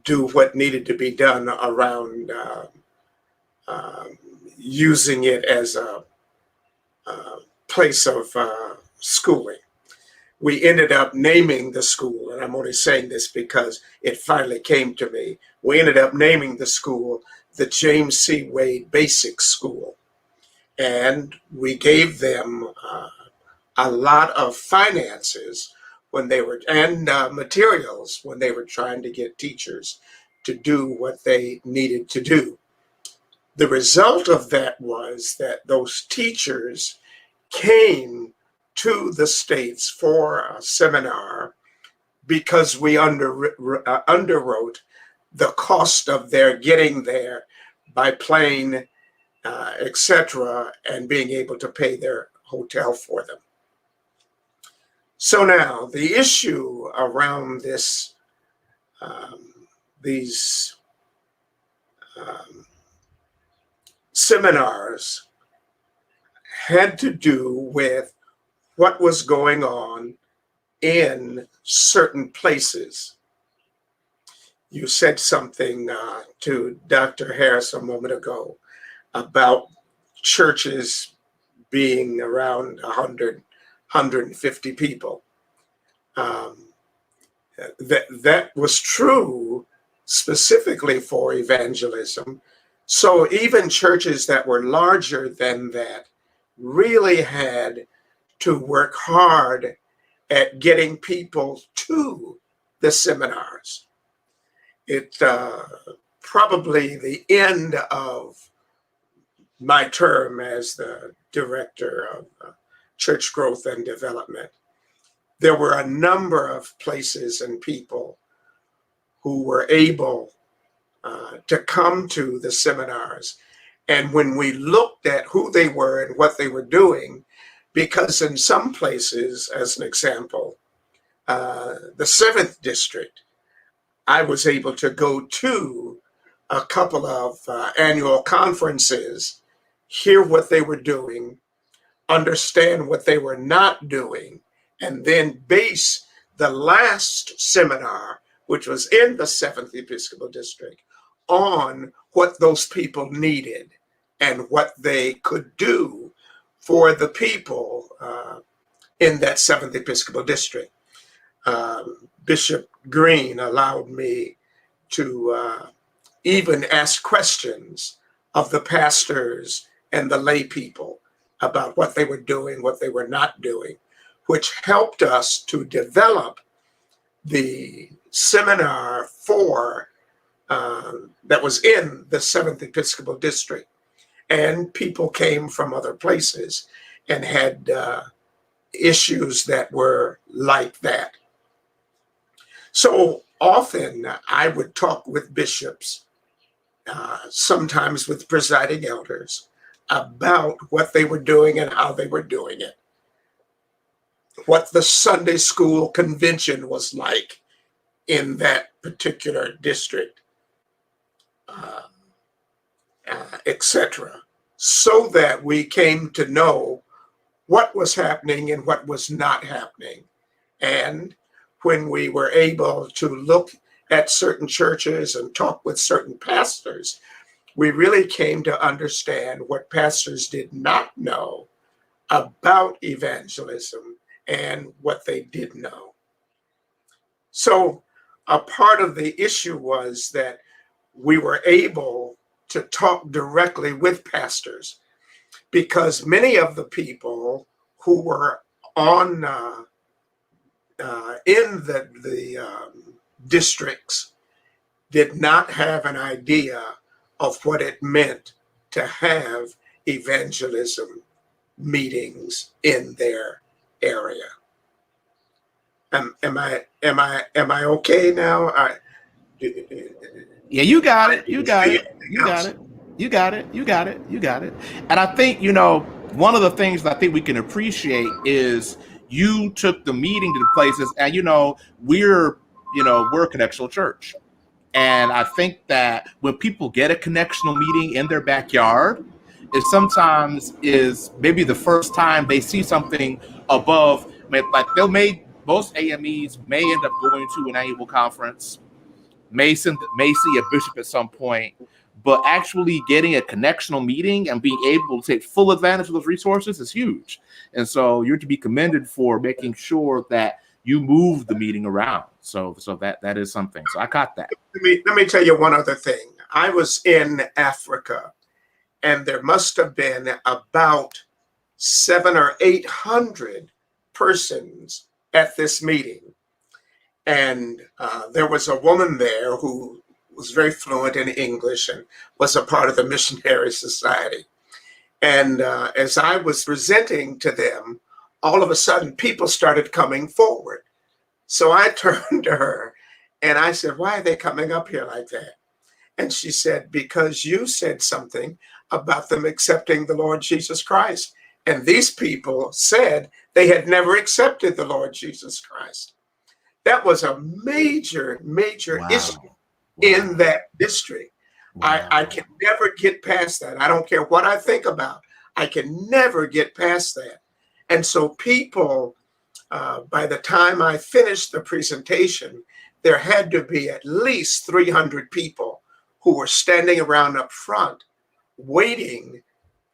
do what needed to be done around using it as a place of schooling. We ended up naming the school, and I'm only saying this because it finally came to me. We ended up naming the school the James C. Wade Basic School. And we gave them a lot of finances and materials when they were trying to get teachers to do what they needed to do. The result of that was that those teachers came to the States for a seminar because we underwrote the cost of their getting there by plane etc., and being able to pay their hotel for them. So now the issue around this, these seminars had to do with what was going on in certain places. You said something to Dr. Harris a moment ago about churches being around 100, 150 people. That was true specifically for evangelism. So even churches that were larger than that really had to work hard at getting people to the seminars. It probably the end of my term as the director of church growth and development, there were a number of places and people who were able to come to the seminars. And when we looked at who they were and what they were doing, because in some places, as an example, the 7th District, I was able to go to a couple of annual conferences, hear what they were doing, understand what they were not doing, and then base the last seminar, which was in the 7th Episcopal District, on what those people needed and what they could do for the people in that 7th Episcopal District. Bishop Green allowed me to even ask questions of the pastors and the lay people about what they were doing, what they were not doing, which helped us to develop the seminar for that was in the 7th Episcopal District. And people came from other places and had issues that were like that. So often I would talk with bishops, sometimes with presiding elders, about what they were doing and how they were doing it, what the Sunday school convention was like in that particular district, etc., so that we came to know what was happening and what was not happening. And when we were able to look at certain churches and talk with certain pastors, we really came to understand what pastors did not know about evangelism and what they did know. So a part of the issue was that we were able to talk directly with pastors, because many of the people who were on in the districts did not have an idea of what it meant to have evangelism meetings in their area. Am I okay now? Yeah, you got it. You got it. You got it. You got it. You got it. You got it. And I think, one of the things that I think we can appreciate is you took the meeting to the places, and we're a connectional church. And I think that when people get a connectional meeting in their backyard, it sometimes is maybe the first time they see something above. Like most AMEs may end up going to an annual conference, may see a bishop at some point, but actually getting a connectional meeting and being able to take full advantage of those resources is huge. And so you're to be commended for making sure that you move the meeting around. So that is something. So I caught that. Let me tell you one other thing. I was in Africa, and there must have been about 700 or 800 persons at this meeting. And there was a woman there who was very fluent in English and was a part of the Missionary Society. And as I was presenting to them, all of a sudden people started coming forward. So I turned to her and I said, "Why are they coming up here like that?" And she said, because you said something about them accepting the Lord Jesus Christ. And these people said they had never accepted the Lord Jesus Christ. That was a major, major issue in that district. I can never get past that. I don't care what I think about. I can never get past that. And so people, by the time I finished the presentation, there had to be at least 300 people who were standing around up front waiting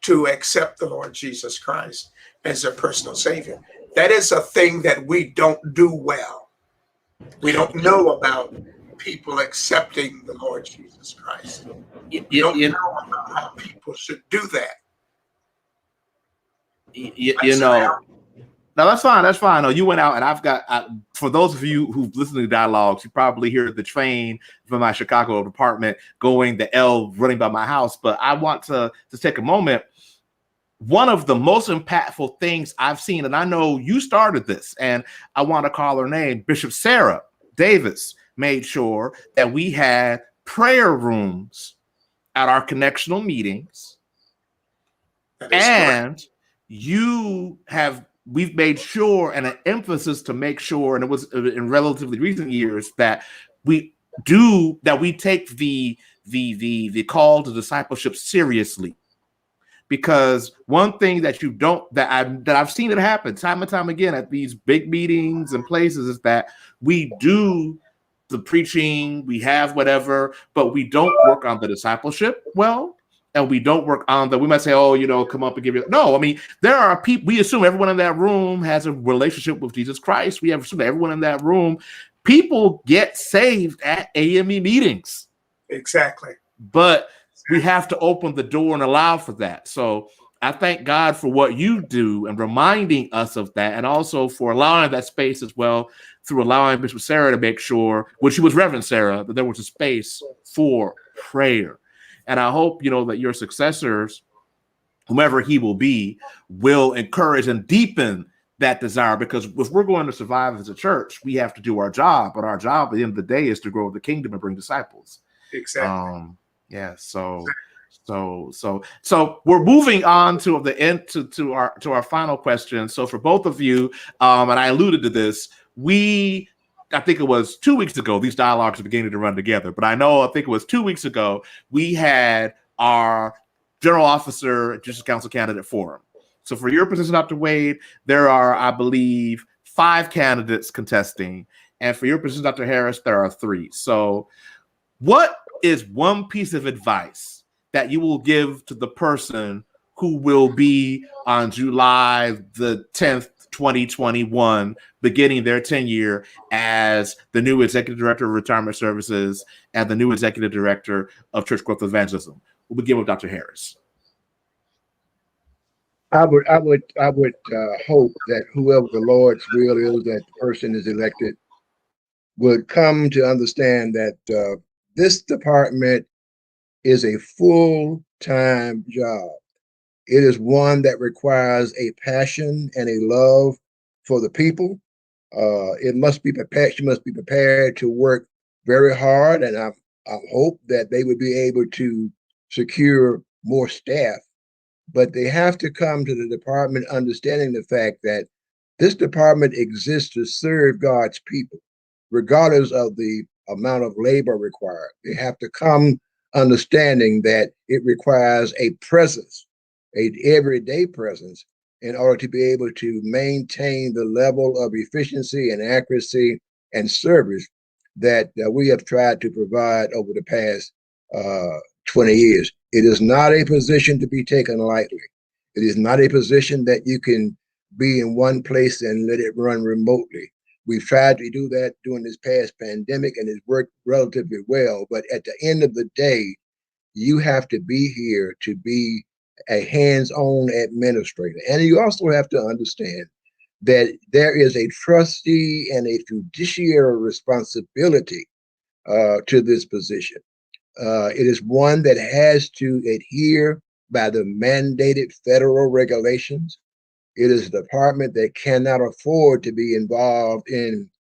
to accept the Lord Jesus Christ as their personal Savior. That is a thing that we don't do well. We don't know about people accepting the Lord Jesus Christ. We don't know about how people should do that. You know, no, that's fine. That's fine. No, you went out, and I've got, for those of you who've listened to dialogues, you probably hear the train from my Chicago department going, the L running by my house. But I want to take a moment. One of the most impactful things I've seen, and I know you started this, and I want to call her name, Bishop Sarah Davis made sure that we had prayer rooms at our connectional meetings. And correct. We've made sure, and an emphasis to make sure, and it was in relatively recent years, that we take the call to discipleship seriously. Because one thing that I've seen it happen time and time again at these big meetings and places is that we do the preaching, we have whatever, but we don't work on the discipleship well. And we don't work on we might say, oh, come up and give you. No, I mean, there are people, we assume everyone in that room has a relationship with Jesus Christ. We assume everyone in that room, people get saved at AME meetings. Exactly. But we have to open the door and allow for that. So I thank God for what you do and reminding us of that, and also for allowing that space as well, through allowing Bishop Sarah to make sure, when she was Reverend Sarah, that there was a space for prayer. And I hope, that your successors, whomever he will be, will encourage and deepen that desire, because if we're going to survive as a church, we have to do our job. But our job at the end of the day is to grow the kingdom and bring disciples. Exactly. So we're moving on to the end to our final question. So for both of you, and I alluded to this, I think it was 2 weeks ago, these dialogues are beginning to run together, but I think it was 2 weeks ago, we had our General Officer Justice Council candidate forum. So for your position, Dr. Wade, there are, I believe, 5 candidates contesting. And for your position, Dr. Harris, there are 3. So what is one piece of advice that you will give to the person who will be on July the 10th, 2021, beginning their tenure as the new Executive Director of Retirement Services and the new Executive Director of Church Growth Evangelism? We'll begin with Dr. Harris. I would hope that whoever the Lord's will is that the person is elected would come to understand that this department is a full-time job. It is one that requires a passion and a love for the people. It must be prepared. She must be prepared to work very hard, and I hope that they would be able to secure more staff. But they have to come to the department understanding the fact that this department exists to serve God's people, regardless of the amount of labor required. They have to come understanding that it requires a presence, an everyday presence, in order to be able to maintain the level of efficiency and accuracy and service that we have tried to provide over the past 20 years. It is not a position to be taken lightly. It is not a position that you can be in one place and let it run remotely. We've tried to do that during this past pandemic, and it's worked relatively well. But at the end of the day, you have to be here to be a hands-on administrator. And you also have to understand that there is a trustee and a fiduciary responsibility to this position. It is one that has to adhere by the mandated federal regulations. It is a department that cannot afford to be involved in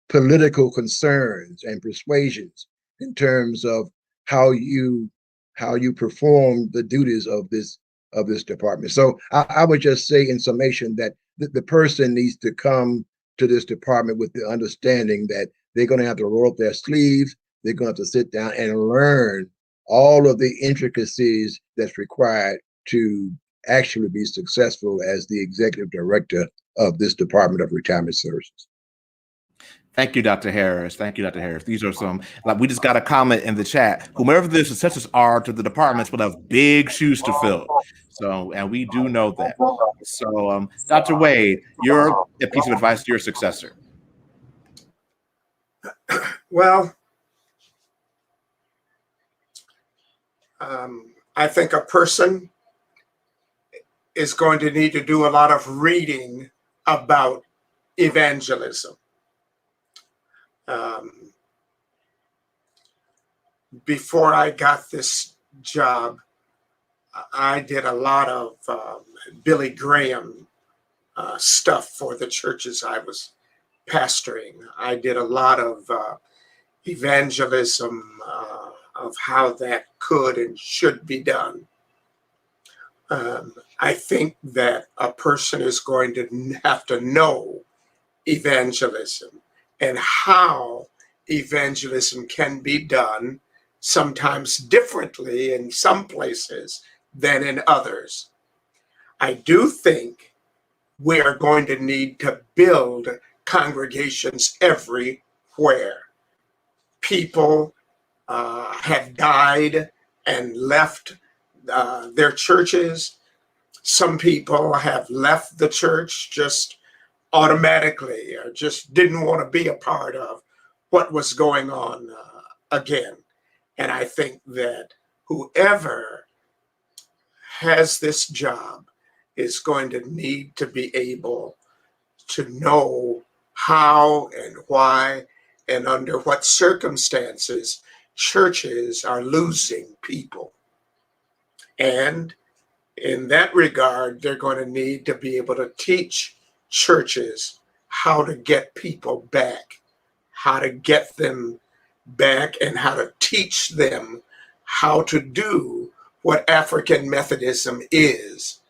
political concerns and persuasions in terms of how you perform the duties of this department. So I would just say in summation that the person needs to come to this department with the understanding that they're going to have to roll up their sleeves. They're going to have to sit down and learn all of the intricacies that's required to actually be successful as the executive director of this Department of Retirement Services. Thank you, Dr. Harris. Thank you, Dr. Harris. These are some, like, we just got a comment in the chat. Whomever the successors are to the departments will have big shoes to fill. So, and we do know that. So, Dr. Wade, your a piece of advice to your successor. Well, I think a person is going to need to do a lot of reading about evangelism. Before I got this job, I did a lot of Billy Graham stuff for the churches I was pastoring. I did a lot of evangelism of how that could and should be done. I think that a person is going to have to know evangelism and how evangelism can be done, sometimes differently in some places than in others. I do think we are going to need to build congregations everywhere. People have died and left their churches. Some people have left the church just automatically or just didn't want to be a part of what was going on again. And I think that whoever has this job is going to need to be able to know how and why and under what circumstances churches are losing people. And in that regard, they're going to need to be able to teach churches how to get people back, how to get them back, and how to teach them how to do what African Methodism is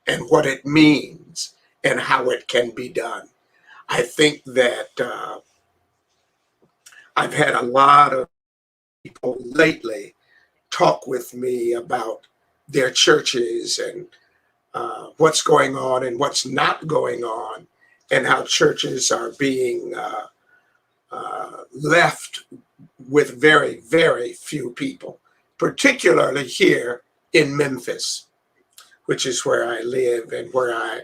and what it means and how it can be done. I think that I've had a lot of people lately talk with me about their churches and what's going on and what's not going on, and how churches are being left with very, very few people, particularly here in Memphis, which is where I live and where I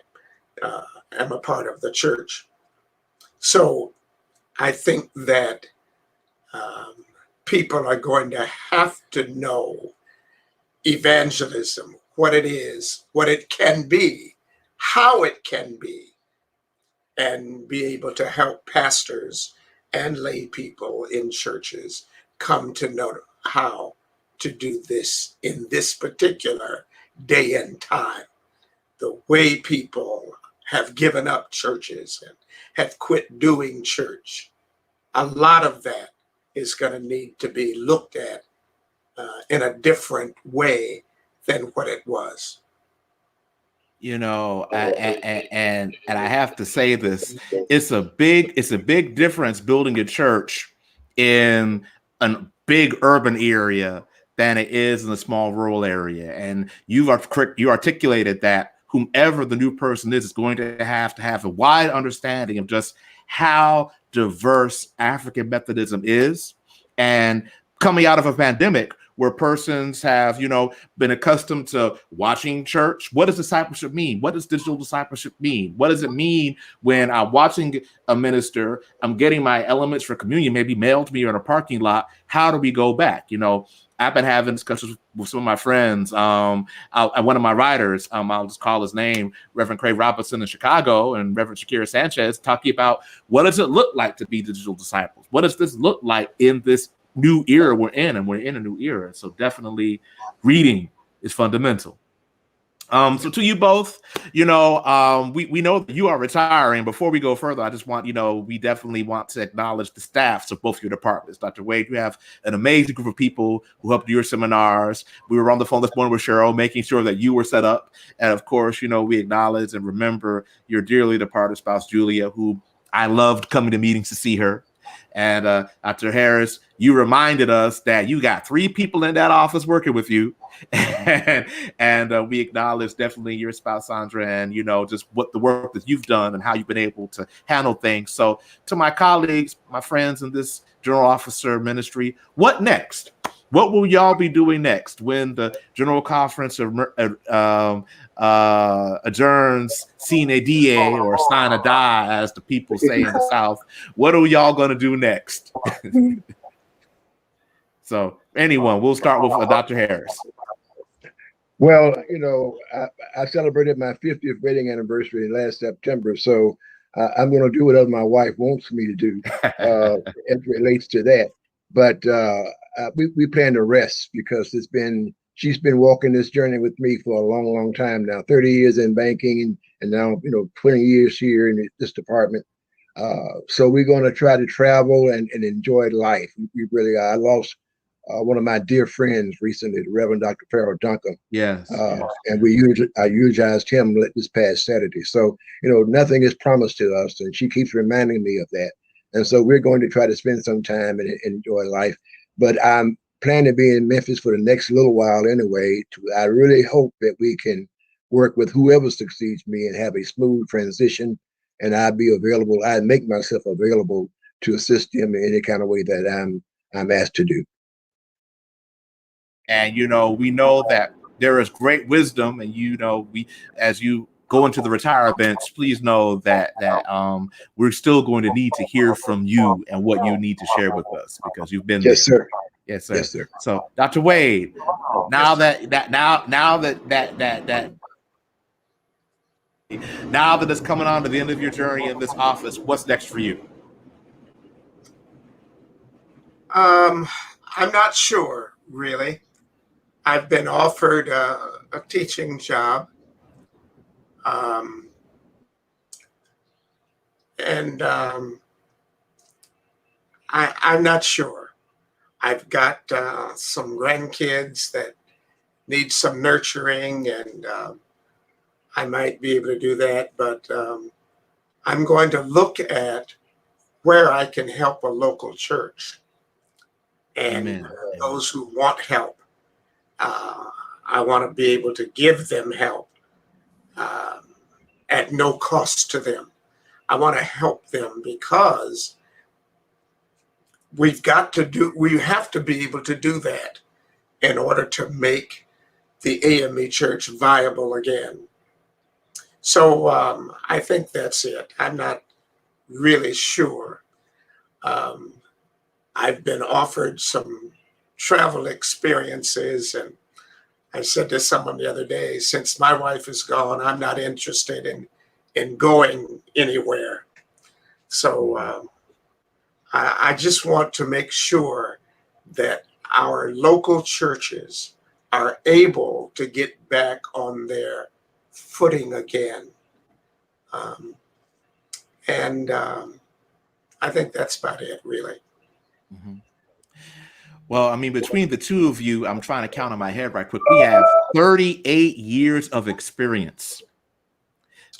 am a part of the church. So I think that people are going to have to know evangelism, what it is, what it can be, how it can be, and be able to help pastors and lay people in churches come to know how to do this in this particular day and time. The way people have given up churches and have quit doing church, a lot of that is going to need to be looked at in a different way than what it was. You know, and I have to say this: it's a big difference building a church in a big urban area than it is in a small rural area. And you articulated that whomever the new person is going to have a wide understanding of just how diverse African Methodism is, and coming out of a pandemic where persons have, been accustomed to watching church. What does discipleship mean? What does digital discipleship mean? What does it mean when I'm watching a minister, I'm getting my elements for communion, maybe mailed to me or in a parking lot? How do we go back? I've been having discussions with some of my friends. One of my writers, I'll just call his name, Reverend Craig Robinson in Chicago, and Reverend Shakira Sanchez, talking about what does it look like to be digital disciples? What does this look like in this new era we're in, and we're in a new era. So definitely reading is fundamental. So to you both, we know that you are retiring. Before we go further, I just want, we definitely want to acknowledge the staffs of both your departments. Dr. Wade, you have an amazing group of people who helped do your seminars. We were on the phone this morning with Cheryl, making sure that you were set up. And of course, we acknowledge and remember your dearly departed spouse, Julia, who I loved coming to meetings to see her. And Dr. Harris, you reminded us that you got 3 people in that office working with you. and we acknowledge definitely your spouse, Sandra, and, just what the work that you've done and how you've been able to handle things. So to my colleagues, my friends in this general officer ministry, what next? What will y'all be doing next when the general conference adjourns sine die, or sine die, as the people say in the South? What are y'all going to do next? So anyone, we'll start with Dr. Harris. Well, I celebrated my 50th wedding anniversary last September, so I'm going to do whatever my wife wants me to do as it relates to that. But we plan to rest, because she's been walking this journey with me for a long, long time now. 30 years in banking, and now 20 years here in this department. So we're going to try to travel and enjoy life. We really are. I lost one of my dear friends recently, the Reverend Dr. Farrell Duncan. Yes. And I eulogized him this past Saturday. So, nothing is promised to us, and she keeps reminding me of that. And so we're going to try to spend some time and enjoy life. But I'm planning to be in Memphis for the next little while anyway. I really hope that we can work with whoever succeeds me and have a smooth transition. And I'd be available. I'd make myself available to assist them in any kind of way that I'm asked to do. And, we know that there is great wisdom, and, as you go into the retirements, please know that we're still going to need to hear from you and what you need to share with us, because you've been Yes, there. sir. Yes, sir. Yes, sir. So, Dr. Wade, now that it's coming on to the end of your journey in this office, what's next for you? I'm not sure, really. I've been offered a teaching job, and I'm not sure. I've got some grandkids that need some nurturing, and I might be able to do that, but I'm going to look at where I can help a local church and Amen. those who want help. I want to be able to give them help at no cost to them. I want to help them because we have to be able to do that in order to make the AME church viable again. So I think that's it. I'm not really sure. I've been offered some travel experiences, and I said to someone the other day, since my wife is gone, I'm not interested in going anywhere. So I just want to make sure that our local churches are able to get back on their footing again. And I think that's about it, really. Mm-hmm. Well, I mean, between the two of you, I'm trying to count in my head right quick. We have 38 years of experience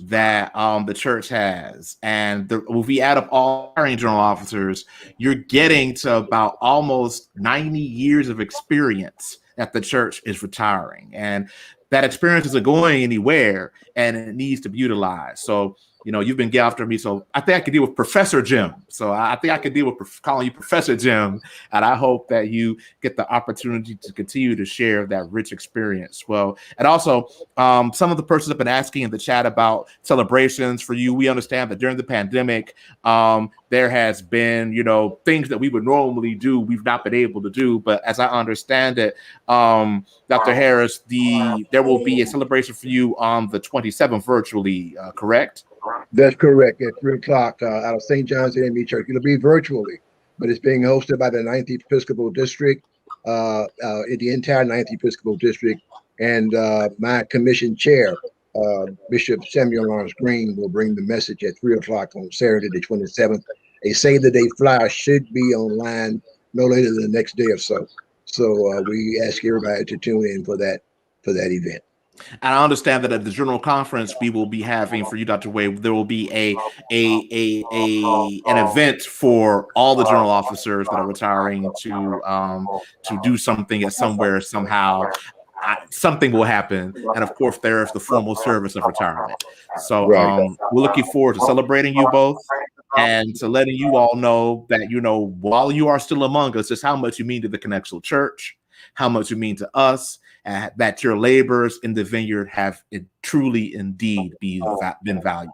that the church has. And if we add up all our general officers, you're getting to about almost 90 years of experience that the church is retiring. And that experience isn't going anywhere, and it needs to be utilized. So, you've been getting after me. So I think I could deal with Professor Jim. So I think I could deal with calling you Professor Jim. And I hope that you get the opportunity to continue to share that rich experience. Well, and also some of the persons have been asking in the chat about celebrations for you. We understand that during the pandemic, there has been, things that we would normally do, we've not been able to do. But as I understand it, Dr. Harris, there will be a celebration for you on the 27th virtually, correct? That's correct. At 3:00 out of St. John's AME Church. It'll be virtually, but it's being hosted by the 9th Episcopal District, the entire 9th Episcopal District, And my commission chair, Bishop Samuel Lawrence Green, will bring the message at 3 o'clock on Saturday, the 27th. A Save the Day flyer should be online no later than the next day or so. So we ask everybody to tune in for that event. And I understand that at the general conference we will be having for you, Dr. Wade, there will be an event for all the general officers that are retiring to do something at somewhere somehow. Something will happen, and of course there's the formal service of retirement. So we're looking forward to celebrating you both and to letting you all know that, you know, while you are still among us, just how much you mean to the Connectional Church, how much you mean to us, and that your labors in the vineyard have truly indeed been valued.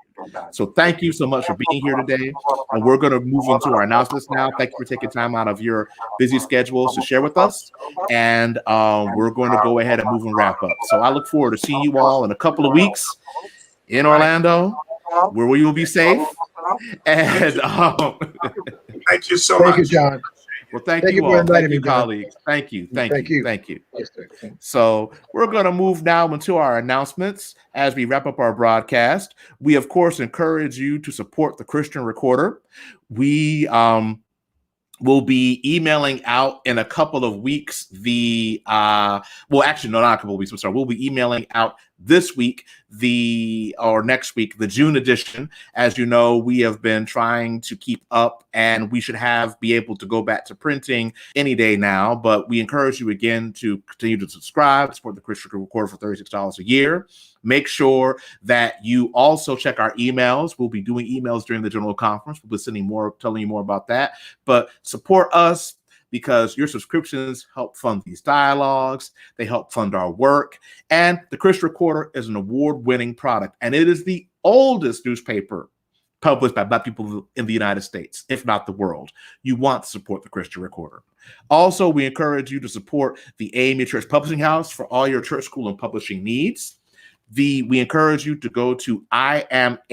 So thank you so much for being here today. And we're going to move into our announcements now. Thank you for taking time out of your busy schedules to share with us. And we're going to go ahead and move and wrap up. So I look forward to seeing you all in a couple of weeks in Orlando, where we will be safe. And thank you so much. Thank you, John. Well, thank you all. Thank you, colleagues. Thank you. Yes, sir. So we're going to move now into our announcements as we wrap up our broadcast. We, of course, encourage you to support the Christian Recorder. We will be emailing out in a couple of weeks not a couple of weeks. I'm sorry. We'll be emailing out this week next week, the June edition. As you know, we have been trying to keep up, and we should be able to go back to printing any day now. But we encourage you again to continue to subscribe, support the Christian Recorder for $36 a year. Make sure that you also check our emails. We'll be doing emails during the general conference. We'll be sending more, telling you more about that. But support us, because your subscriptions help fund these dialogues. They help fund our work. And the Christian Recorder is an award-winning product, and it is the oldest newspaper published by Black people in the United States, if not the world. You want to support the Christian Recorder. Also, we encourage you to support the AME Church Publishing House for all your church, school, and publishing needs. We encourage you to go to iamame.org.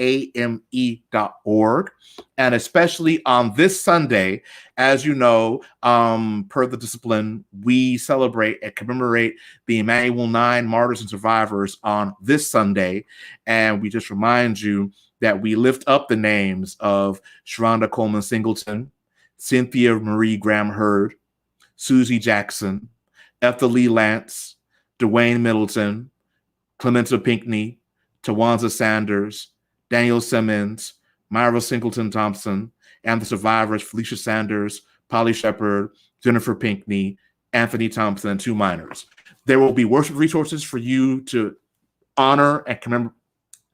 And especially on this Sunday, as you know, per the discipline, we celebrate and commemorate the Emmanuel 9 martyrs and survivors on this Sunday. And we just remind you that we lift up the names of Sharonda Coleman Singleton, Cynthia Marie Graham Hurd, Susie Jackson, Ethel Lee Lance, Dwayne Middleton, Clementa Pinckney, Tawanza Sanders, Daniel Simmons, Myra Singleton Thompson, and the survivors Felicia Sanders, Polly Shepard, Jennifer Pinckney, Anthony Thompson, and 2 minors. There will be worship resources for you to honor and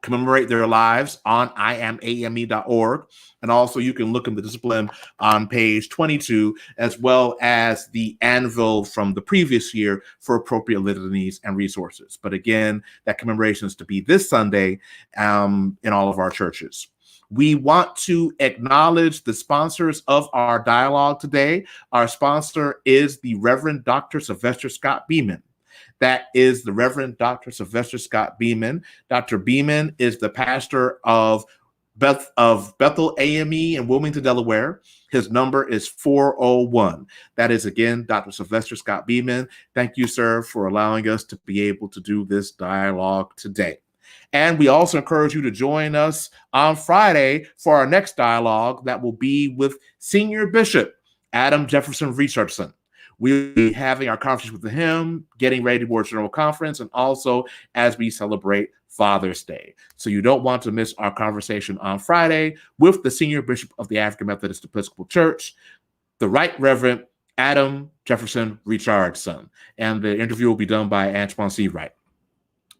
commemorate their lives on iamame.org. And also you can look in the discipline on page 22, as well as the anvil from the previous year for appropriate litanies and resources. But again, that commemoration is to be this Sunday in all of our churches. We want to acknowledge the sponsors of our dialogue today. Our sponsor is the Reverend Dr. Sylvester Scott Beeman. That is the Reverend Dr. Sylvester Scott Beeman. Dr. Beeman is the pastor of Bethel AME in Wilmington, Delaware. His number is 401. That is, again, Dr. Sylvester Scott Beeman. Thank you, sir, for allowing us to be able to do this dialogue today. And we also encourage you to join us on Friday for our next dialogue that will be with Senior Bishop Adam Jefferson Richardson. We'll be having our conversation with him, getting ready towards General Conference, and also as we celebrate Father's Day. So you don't want to miss our conversation on Friday with the Senior Bishop of the African Methodist Episcopal Church, the Right Reverend Adam Jefferson Richardson. And the interview will be done by Antoine C. Wright.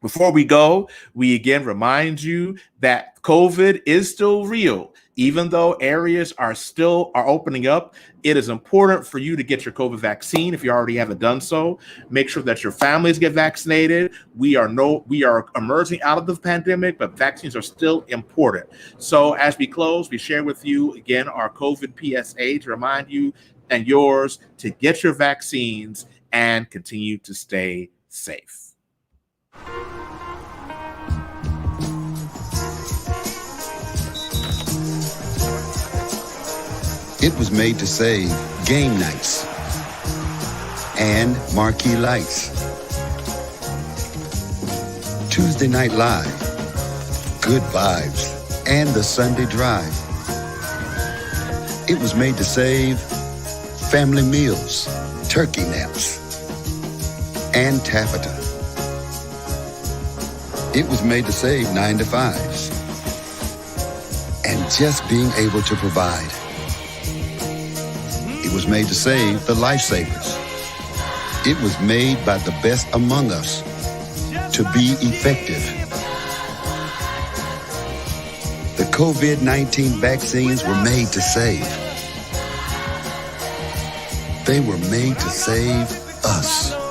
Before we go, we again remind you that COVID is still real. Even though areas are opening up, it is important for you to get your COVID vaccine if you already haven't done so. Make sure that your families get vaccinated. We are emerging out of the pandemic, but vaccines are still important. So as we close, we share with you again our COVID PSA to remind you and yours to get your vaccines and continue to stay safe. It was made to save game nights and marquee lights. Tuesday Night Live, Good Vibes, and the Sunday Drive. It was made to save family meals, turkey naps, and taffeta. It was made to save 9 to 5s and just being able to provide. It was made to save the lifesavers. It was made by the best among us to be effective. The COVID-19 vaccines were made to save. They were made to save us.